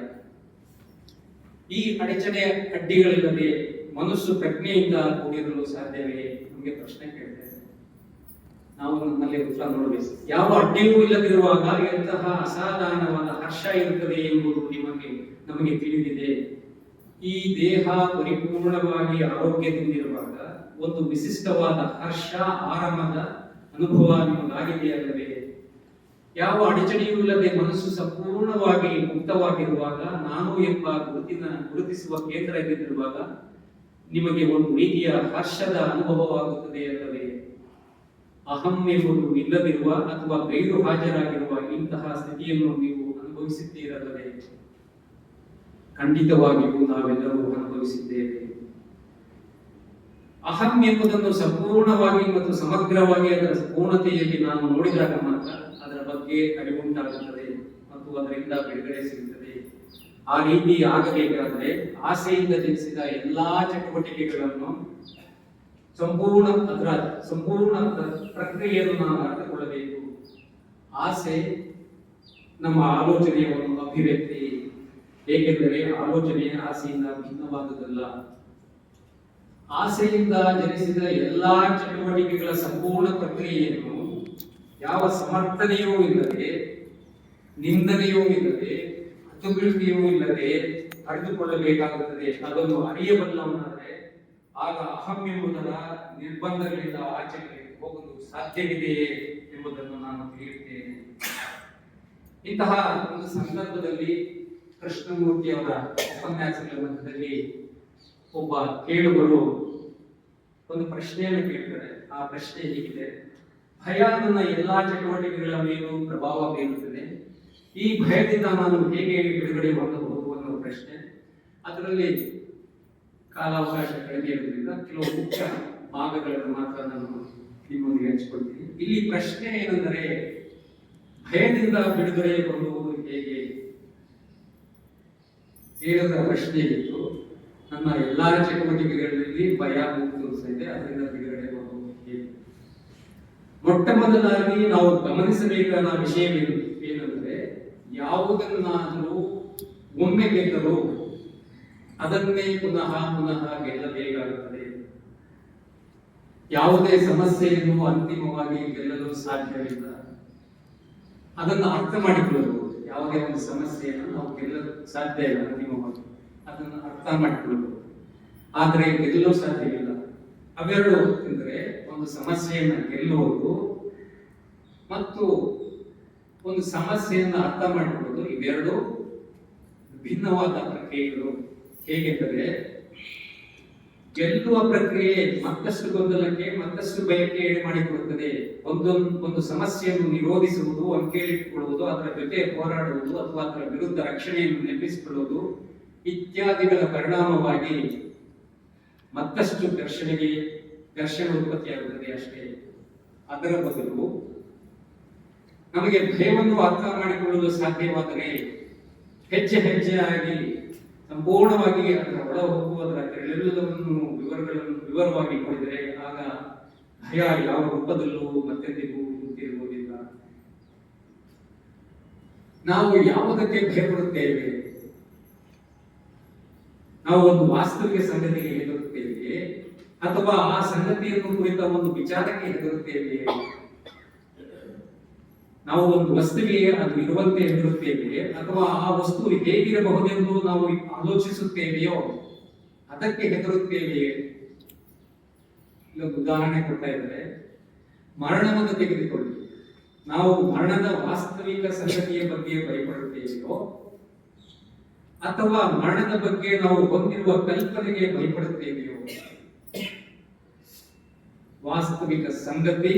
ಈ ಅಡಚಣೆ ಅಡ್ಡಿಗಳಿಲ್ಲದೆ ಮನಸ್ಸು ಪ್ರಜ್ಞೆಯಿಂದ ಕೂಡಿರಲು ಸಾಧ್ಯವೇ? ನಮಗೆ ಪ್ರಶ್ನೆ ಕೇಳ್ತೇವೆ. ನಾವು ನಮ್ಮಲ್ಲಿ ಉತ್ತರ ನೋಡಬೇಕು. ಯಾವ ಅಡ್ಡಿಯೂ ಇಲ್ಲದಿರುವಾಗ ಎಂತಹ ಅಸಾಧಾರಣವಾದ ಹರ್ಷ ಇರುತ್ತದೆ ಎಂಬುದು ನಮಗೆ ತಿಳಿದಿದೆ. ಈ ದೇಹ ಪರಿಪೂರ್ಣವಾಗಿ ಆರೋಗ್ಯದಿಂದಿರುವಾಗ ಒಂದು ವಿಶಿಷ್ಟವಾದ ಹರ್ಷ, ಆರಾಮದ ಅನುಭವ ನಿಮಗಾಗಿದೆಯಲ್ಲವೇ? ಯಾವ ಅಡಚಣೆಯೂ ಇಲ್ಲದೆ ಮನಸ್ಸು ಸಂಪೂರ್ಣವಾಗಿ ಮುಕ್ತವಾಗಿರುವಾಗ, ನಾನು ಎಂಬ ಗುರುತಿಸುವ ಕೇಂದ್ರ ಇದ್ದಿರುವಾಗ ನಿಮಗೆ ಒಂದು ರೀತಿಯ ಹರ್ಷದ ಅನುಭವವಾಗುತ್ತದೆ ಅಲ್ಲವೇ? ಅಹಂ ಎಂಬುದು ಇಲ್ಲದಿರುವ ಅಥವಾ ಗೈರು ಹಾಜರಾಗಿರುವ ಇಂತಹ ಸ್ಥಿತಿಯನ್ನು ನೀವು ಅನುಭವಿಸುತ್ತೀರಲ್ಲವೇ? ಖಂಡಿತವಾಗಿಯೂ ನಾವೆಲ್ಲರೂ ಅನುಭವಿಸಿದ್ದೇವೆ. ಅಹಂ ಎಂಬುದನ್ನು ಸಂಪೂರ್ಣವಾಗಿ ಮತ್ತು ಸಮಗ್ರವಾಗಿ ಅದರ ಪೂರ್ಣತೆಯಲ್ಲಿ ನಾನು ನೋಡಿದಾಗ ಮಾತ್ರ ಅದರ ಬಗ್ಗೆ ಅರಿವುಂಟಾಗುತ್ತದೆ ಮತ್ತು ಅದರಿಂದ ಬಿಡುಗಡೆ ಸಿಗುತ್ತದೆ. ಆ ರೀತಿ ಆಗಬೇಕಾದರೆ ಆಸೆಯಿಂದ ಜನಿಸಿದ ಎಲ್ಲಾ ಚಟುವಟಿಕೆಗಳನ್ನು ಸಂಪೂರ್ಣ ಪ್ರಕ್ರಿಯೆಯನ್ನು ನಾವು ಅರ್ಥಕೊಳ್ಳಬೇಕು. ಆಸೆ ನಮ್ಮ ಆಲೋಚನೆಯ ಒಂದು ಅಭಿವ್ಯಕ್ತಿ. ಏಕೆಂದರೆ ಆಲೋಚನೆ ಆಸೆಯಿಂದ ಭಿನ್ನವಾದುದಲ್ಲ. ಆಸೆಯಿಂದ ಜನಿಸಿದ ಎಲ್ಲಾ ಚಟುವಟಿಕೆಗಳ ಸಂಪೂರ್ಣ ಪ್ರಕ್ರಿಯೆಯನ್ನು ಯಾವ ಸಮರ್ಥನೆಯೂ ಇಲ್ಲದೆ, ನಿಂದನೆಯೂ ಇಲ್ಲದೆ, ಹತೋಟಿಯೂ ಇಲ್ಲದೆ ಅರಿತುಕೊಳ್ಳಬೇಕಾಗುತ್ತದೆ. ಅದನ್ನು ಅರಿಯಬಲ್ಲವನಾದರೆ ಆಗ ಅಹಂ ಎಂಬುದರ ನಿರ್ಬಂಧಗಳಿಂದ ಆಚೆಗೆ ಹೋಗಲು ಸಾಧ್ಯವಿದೆಯೇ ಎಂಬುದನ್ನು ನಾನು ತಿಳಿಯುತ್ತೇನೆ. ಇಂತಹ ಒಂದು ಸಂದರ್ಭದಲ್ಲಿ ಕೃಷ್ಣಮೂರ್ತಿಯವರ ಉಪನ್ಯಾಸಗಳ ಮಧ್ಯದಲ್ಲಿ ಒಬ್ಬ ಕೇಳುಗರು ಒಂದು ಪ್ರಶ್ನೆಯನ್ನು ಕೇಳ್ತಾರೆ. ಆ ಪ್ರಶ್ನೆ ಹೀಗಿದೆ: ಭಯ ನನ್ನ ಎಲ್ಲಾ ಚಟುವಟಿಕೆಗಳ ಮೇಲೂ ಪ್ರಭಾವ ಬೀರುತ್ತದೆ. ಈ ಭಯದಿಂದ ನಾನು ಹೇಗೆ ಬಿಡುಗಡೆ ಮಾಡಬಹುದು ಅನ್ನೋ ಪ್ರಶ್ನೆ. ಅದರಲ್ಲಿ ಕಾಲಾವಕಾಶ ಕಡಿಮೆ ಇರುವುದರಿಂದ ಕೆಲವು ಮುಖ್ಯ ಭಾಗಗಳನ್ನು ಮಾತ್ರ ನಾನು ನಿಮ್ಮೊಂದಿಗೆ ಹಂಚಿಕೊಳ್ತೀನಿ. ಇಲ್ಲಿ ಪ್ರಶ್ನೆ ಏನೆಂದರೆ, ಭಯದಿಂದ ಬಿಡುಗಡೆ ಹೊಂದುವುದು ಹೇಗೆ? ಕೇಳಿದ ಪ್ರಶ್ನೆ ಇತ್ತು, ನನ್ನ ಎಲ್ಲಾ ಚಟುವಟಿಕೆಗಳಲ್ಲಿ ಭಯ ಮುಗಿದಿದೆ, ಅದರಿಂದ ಬಿಡುಗಡೆ ಹೊಂದುವುದು ಮೊಟ್ಟ ಮೊದಲಾಗಿ ನಾವು ಗಮನಿಸಬೇಕಾದ ವಿಷಯವೇನೆಂದರೆ, ಯಾವುದನ್ನಾದರೂ ಒಮ್ಮೆ ಗೆದ್ದರೂ ಅದನ್ನೇ ಪುನಃ ಪುನಃ ಗೆಲ್ಲಬೇಕಾಗುತ್ತದೆ. ಯಾವುದೇ ಸಮಸ್ಯೆಯನ್ನು ಅಂತಿಮವಾಗಿ ಗೆಲ್ಲಲು ಸಾಧ್ಯವಿಲ್ಲ. ಅದನ್ನು ಅರ್ಥ ಮಾಡಿಕೊಳ್ಳಲು, ಯಾವುದೇ ಒಂದು ಸಮಸ್ಯೆಯನ್ನು ನಾವು ಗೆಲ್ಲಲು ಸಾಧ್ಯ ಇಲ್ಲ ಅಂತಿಮವಾಗಿ, ಅದನ್ನು ಅರ್ಥ ಮಾಡಿಕೊಳ್ಳಲು, ಆದರೆ ಗೆಲ್ಲಲು ಸಾಧ್ಯವಿಲ್ಲ. ಅವೆರಡು ಅಂದರೆ ಒಂದು ಸಮಸ್ಯೆಯನ್ನು ಗೆಲ್ಲುವುದು ಮತ್ತು ಒಂದು ಸಮಸ್ಯೆಯನ್ನು ಅರ್ಥ ಮಾಡಿಕೊಳ್ಳುವುದು, ಇವೆರಡು ಭಿನ್ನವಾದ ಪ್ರಕ್ರಿಯೆಗಳು. ಹೇಗೆಂದರೆ, ಗೆಲ್ಲುವ ಪ್ರಕ್ರಿಯೆ ಮತ್ತಷ್ಟು ಗೊಂದಲಕ್ಕೆ, ಮತ್ತಷ್ಟು ಭಯಕ್ಕೆ ಎಡೆ ಮಾಡಿಕೊಡುತ್ತದೆ. ಒಂದು ಸಮಸ್ಯೆಯನ್ನು ನಿರೋಧಿಸುವುದು, ಅಂಕೆಯಿಟ್ಟುಕೊಳ್ಳುವುದು, ಅದರ ಜೊತೆ ಹೋರಾಡುವುದು ಅಥವಾ ಅದರ ವಿರುದ್ಧ ರಕ್ಷಣೆಯನ್ನು ನಿರ್ಮಿಸಿಕೊಳ್ಳುವುದು ಇತ್ಯಾದಿಗಳ ಪರಿಣಾಮವಾಗಿ ಮತ್ತಷ್ಟು ಘರ್ಷಣೆ ಉತ್ಪತ್ತಿಯಾಗುತ್ತದೆ ಅಷ್ಟೇ. ಅದರ ಬದಲು ನಮಗೆ ಭಯವನ್ನು ಅರ್ಥ ಮಾಡಿಕೊಳ್ಳಲು ಸಾಧ್ಯವಾದರೆ ಹೆಜ್ಜೆ ಹೆಜ್ಜೆಯಾಗಿ ಸಂಪೂರ್ಣವಾಗಿ ಅದರ ಒಳ ಹೋಗುವುದರ ಎಲ್ಲೆಲ್ಲವನ್ನು ವಿವರವಾಗಿ ನೋಡಿದರೆ ಆಗ ಭಯ ಯಾವ ರೂಪದಲ್ಲೂ ಮತ್ತೆಂದಿಗೂ ನಿಂತಿರುವುದಿಲ್ಲ. ನಾವು ಯಾವುದಕ್ಕೆ ಭಯಪಡುತ್ತೇವೆ? ನಾವು ಒಂದು ವಾಸ್ತವಿಕ ಸಂಗತಿಗೆ ಹೆದರುತ್ತೇವೆ ಅಥವಾ ಆ ಸಂಗತಿಯನ್ನು ಕುರಿತ ಒಂದು ವಿಚಾರಕ್ಕೆ ಹೆದರುತ್ತೇವೆ? ನಾವು ಒಂದು ವಸ್ತುವಿಗೆ ಅದು ಇರುವಂತೆ ಹೆದರುತ್ತೇವೆ ಅಥವಾ ಆ ವಸ್ತು ಹೇಗಿರಬಹುದೆಂದು ನಾವು ಆಲೋಚಿಸುತ್ತೇವೆಯೋ ಅದಕ್ಕೆ ಹೆದರುತ್ತೇವೆಯೇ? ಇಲ್ಲೊಂದು ಉದಾಹರಣೆ ಕೊಡ್ತಾ ಇದ್ದಾರೆ. ಮರಣವನ್ನು ತೆಗೆದುಕೊಳ್ಳಿ. ನಾವು ಮರಣದ ವಾಸ್ತವಿಕ ಸಂಗತಿಯ ಬಗ್ಗೆ ಭಯಪಡುತ್ತೇವೆಯೋ ಅಥವಾ ಮರಣದ ಬಗ್ಗೆ ನಾವು ಹೊಂದಿರುವ ಕಲ್ಪನೆಗೆ ಭಯಪಡುತ್ತೇವೆಯೋ? ವಾಸ್ತವಿಕ ಸಂಗತಿ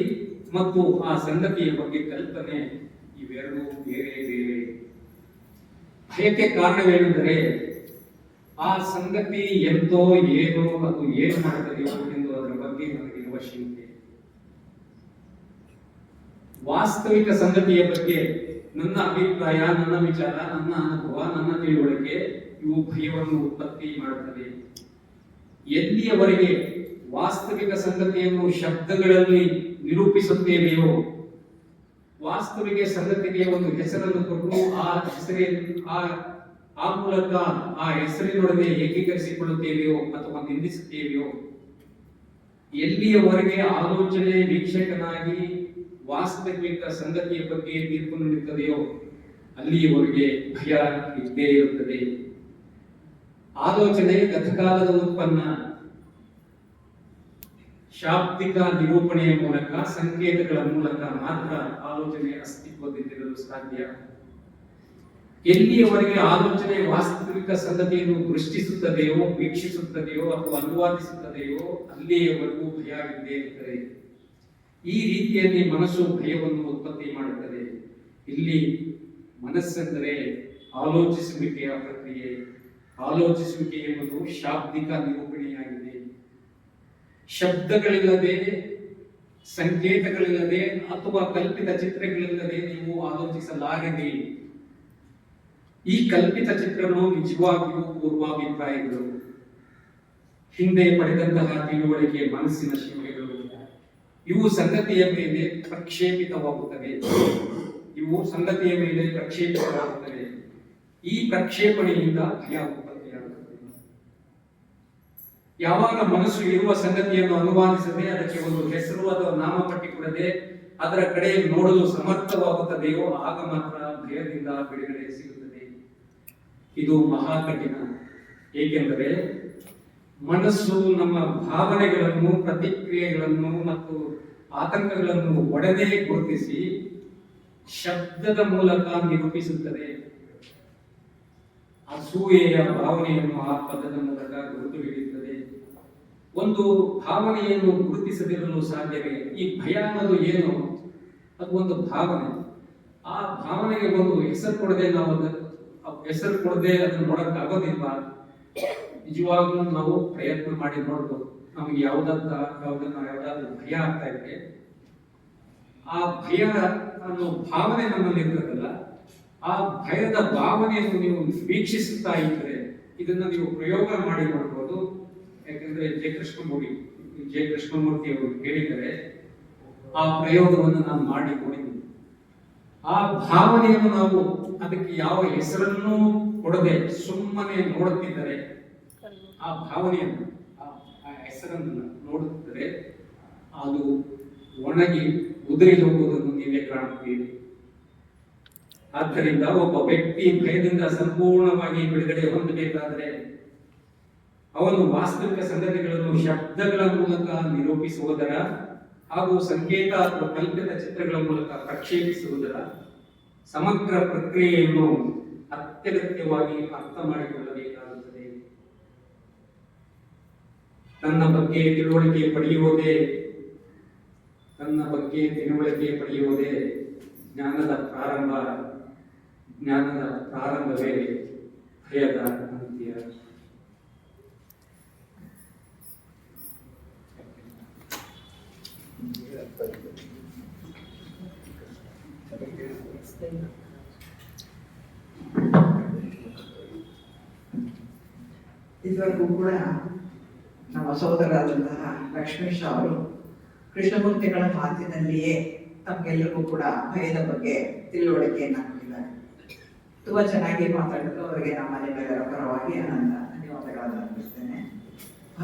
ಮತ್ತು ಆ ಸಂಗತಿಯ ಬಗ್ಗೆ ಕಲ್ಪನೆ ಇವೆರಡೂ ಬೇರೆ ಬೇರೆ. ಭಯಕ್ಕೆ ಕಾರಣವೇನೆಂದರೆ ಆ ಸಂಗತಿ ಎಂತೋ ಏನೋ ಅದು ಏನು ಮಾಡುತ್ತದೆಯೋ ಎಂದು ಅದರ ಬಗ್ಗೆ ನನಗಿರುವ ಶಂಕೆ. ವಾಸ್ತವಿಕ ಸಂಗತಿಯ ಬಗ್ಗೆ ನನ್ನ ಅಭಿಪ್ರಾಯ, ನನ್ನ ವಿಚಾರ, ನನ್ನ ಅನುಭವ, ನನ್ನ ತಿಳುವಳಿಕೆ ಇವು ಭಯವನ್ನು ಉತ್ಪತ್ತಿ ಮಾಡುತ್ತದೆ. ಎಲ್ಲಿಯವರೆಗೆ ವಾಸ್ತವಿಕ ಸಂಗತಿಯನ್ನು ಶಬ್ದಗಳಲ್ಲಿ ನಿರೂಪಿಸುತ್ತೇವೆಯೋ, ವಾಸ್ತವಿಕ ಸಂಗತಿಗೆ ಒಂದು ಹೆಸರನ್ನು ಕೊಟ್ಟು ಆ ಮೂಲಕ ಆ ಹೆಸರಿನೊಡನೆ ಏಕೀಕರಿಸಿಕೊಳ್ಳುತ್ತೇವೆಯೋ ಅಥವಾ ನಿಂದಿಸುತ್ತೇವೆಯೋ, ಎಲ್ಲಿಯವರೆಗೆ ಆಲೋಚನೆ ವೀಕ್ಷಕನಾಗಿ ವಾಸ್ತವಿಕ ಸಂಗತಿಯ ಬಗ್ಗೆ ತೀರ್ಪು ನೀಡುತ್ತದೆಯೋ ಅಲ್ಲಿಯವರೆಗೆ ಭಯ ಇದ್ದೇ ಇರುತ್ತದೆ. ಆಲೋಚನೆ ಗತಕಾಲದ ಉತ್ಪನ್ನ. ಶಾಬ್ದಿಕ ನಿರೂಪಣೆಯ ಮೂಲಕ, ಸಂಕೇತಗಳ ಮೂಲಕ ಮಾತ್ರ ಆಲೋಚನೆ ಅಸ್ತಿತ್ವದಿಂದಿರಲು ಸಾಧ್ಯ. ಎಲ್ಲಿಯವರೆಗೆ ಆಲೋಚನೆ ವಾಸ್ತವಿಕ ಸಂಗತಿಯನ್ನು ದೃಷ್ಟಿಸುತ್ತದೆಯೋ, ವೀಕ್ಷಿಸುತ್ತದೆಯೋ ಅಥವಾ ಅನುವಾದಿಸುತ್ತದೆಯೋ ಅಲ್ಲಿಯವರೆಗೂ ಭಯ ಇದ್ದೇ ಇರುತ್ತದೆ. ಈ ರೀತಿಯಲ್ಲಿ ಮನಸ್ಸು ಭಯವನ್ನು ಉತ್ಪತ್ತಿ ಮಾಡುತ್ತದೆ. ಇಲ್ಲಿ ಮನಸ್ಸೆಂದರೆ ಆಲೋಚಿಸುವಿಕೆಯ ಪ್ರಕ್ರಿಯೆ. ಆಲೋಚಿಸುವಿಕೆ ಎಂಬುದು ಶಾಬ್ದಿಕ ನಿರೂಪಣೆಯಾಗಿದೆ. ಶಬ್ದಗಳಿಲ್ಲದೆ, ಸಂಕೇತಗಳಿಲ್ಲದೆ ಅಥವಾ ಕಲ್ಪಿತ ಚಿತ್ರಗಳಿಲ್ಲದೆ ನೀವು ಆಲೋಚಿಸಲಾರದೆ. ಈ ಕಲ್ಪಿತ ಚಿತ್ರಗಳು ನಿಜವಾಗಿಯೂ ಪೂರ್ವಾಭಿಪ್ರಾಯಗಳು, ಹಿಂದೆ ಪಡೆದಂತಹ ತಿಳುವಳಿಕೆ, ಮನಸ್ಸಿನ ಶಿಲ್ಪಗಳು. ಇವು ಸಂಗತಿಯ ಮೇಲೆ ಪ್ರಕ್ಷೇಪಿತವಾಗುತ್ತವೆ. ಈ ಪ್ರಕ್ಷೇಪಣೆಯಿಂದ ಭಯ ಉತ್ಪತ್ತಿಯಾಗುತ್ತದೆ. ಯಾವಾಗ ಮನಸ್ಸು ಇರುವ ಸಂಗತಿಯನ್ನು ಅನುವಾದಿಸದೆ, ಅದಕ್ಕೆ ಒಂದು ಹೆಸರು ಅಥವಾ ನಾಮಪಟ್ಟಿ ಕೊಡದೆ ಅದರ ಕಡೆ ನೋಡಲು ಸಮರ್ಥವಾಗುತ್ತದೆಯೋ ಆಗ ಮಾತ್ರ ಭಯದಿಂದ ಬಿಡುಗಡೆ ಸಿಗುತ್ತದೆ. ಇದು ಮಹಾ ಕಠಿಣ. ಏಕೆಂದರೆ ಮನಸ್ಸು ನಮ್ಮ ಭಾವನೆಗಳನ್ನು, ಪ್ರತಿಕ್ರಿಯೆಗಳನ್ನು ಮತ್ತು ಆತಂಕಗಳನ್ನು ಒಡೆದೇ ಗುರುತಿಸಿ ಶಬ್ದದ ಮೂಲಕ ನಿರೂಪಿಸುತ್ತದೆ. ಅಸೂಯೆಯ ಭಾವನೆಯನ್ನು ಆ ಪದದ ಮೂಲಕ ಗುರುತು ಹಿಡಿಯುತ್ತದೆ. ಒಂದು ಭಾವನೆಯನ್ನು ಗುರುತಿಸದಿರಲು ಸಾಧ್ಯವೇ? ಈ ಭಯ ಅನ್ನೋದು ಏನು? ಅದು ಒಂದು ಭಾವನೆ. ಆ ಭಾವನೆಗೆ ಒಂದು ಹೆಸರು ಕೊಡದೆ ಅದನ್ನು ನೋಡಕ್ಕಾಗೋದಿಲ್ಲ. ನಿಜವಾಗ್ಲೂ ನಾವು ಪ್ರಯತ್ನ ಮಾಡಿ ನೋಡ್ಬೋದು. ನಮಗೆ ಯಾವ್ದಾದ್ರು ಭಯ ಆಗ್ತಾ ಇದೆ, ಆ ಭಯ ಅನ್ನೋ ಭಾವನೆ ನಮ್ಮಲ್ಲಿ ಇರ್ತದಲ್ಲ, ಆ ಭಯದ ಭಾವನೆಯನ್ನು ನೀವು ವೀಕ್ಷಿಸುತ್ತಾ ಇದ್ದರೆ ಇದನ್ನ ನೀವು ಪ್ರಯೋಗ ಮಾಡಿ ನೋಡ್ಬೋದು. ಯಾಕಂದ್ರೆ ಜೆ ಕೃಷ್ಣಮೂರ್ತಿ ಅವರು ಹೇಳಿದರೆ, ಆ ಪ್ರಯೋಗವನ್ನು ನಾನು ಮಾಡಿ ನೋಡಿದ್ದೀನಿ. ಆ ಭಾವನೆಯನ್ನು ನಾವು ಅದಕ್ಕೆ ಯಾವ ಹೆಸರನ್ನು ಕೊಡದೆ ಸುಮ್ಮನೆ ನೋಡುತ್ತಿದ್ದರೆ, ಆ ಭಾವನೆಯನ್ನು ಆ ಹೆಸರನ್ನು ನೋಡುತ್ತಿದ್ದರೆ ಅದು ಒಣಗಿ ಉದುರಿ ಹೋಗುವುದನ್ನು ನೀವೇ ಕಾಣುತ್ತೀರಿ. ಆದ್ದರಿಂದ ಒಬ್ಬ ವ್ಯಕ್ತಿ ಭಯದಿಂದ ಸಂಪೂರ್ಣವಾಗಿ ಬಿಡುಗಡೆ ಹೊಂದಬೇಕಾದರೆ ಅವನು ವಾಸ್ತವಿಕ ಸಂಗತಿಗಳನ್ನು ಶಬ್ದಗಳ ಮೂಲಕ ನಿರೂಪಿಸುವುದರ ಹಾಗೂ ಸಂಕೇತ ಅಥವಾ ಕಲ್ಪಿತ ಚಿತ್ರಗಳ ಮೂಲಕ ಪ್ರಕ್ಷೇಪಿಸುವುದರ ಸಮಗ್ರ ಪ್ರಕ್ರಿಯೆಯನ್ನು ಅತ್ಯಗತ್ಯವಾಗಿ ಅರ್ಥ ಮಾಡಿಕೊಳ್ಳಬೇಕಾಗುತ್ತದೆ. ತನ್ನ ಬಗ್ಗೆ ತಿಳುವಳಿಕೆ ಪಡೆಯುವುದೇ ಜ್ಞಾನದ ಪ್ರಾರಂಭವೇ ಭಯದ ಅಂತ್ಯ.
ಇದುವರೆಗೂ ಕೂಡ ನಮ್ಮ ಸಹೋದರರಾದಂತಹ ಲಕ್ಷ್ಮೀಶ್ ಅವರು ಕೃಷ್ಣಮೂರ್ತಿಗಳ ಮಾತಿನಲ್ಲಿಯೇ ತಮಗೆಲ್ಲರಿಗೂ ಕೂಡ ಭಯದ ಬಗ್ಗೆ ತಿಳುವಳಿಕೆಯನ್ನು ಕೊಟ್ಟಿದ್ದಾರೆ. ತುಂಬಾ ಚೆನ್ನಾಗಿ ಮಾತಾಡಿದ್ರು. ಅವರಿಗೆ ನಮ್ಮ ನಿಮ್ಮೆಲ್ಲರ ಪರವಾಗಿ ಅನಂತ ಧನ್ಯವಾದಗಳನ್ನು ಅರ್ಪಿಸ್ತೇನೆ.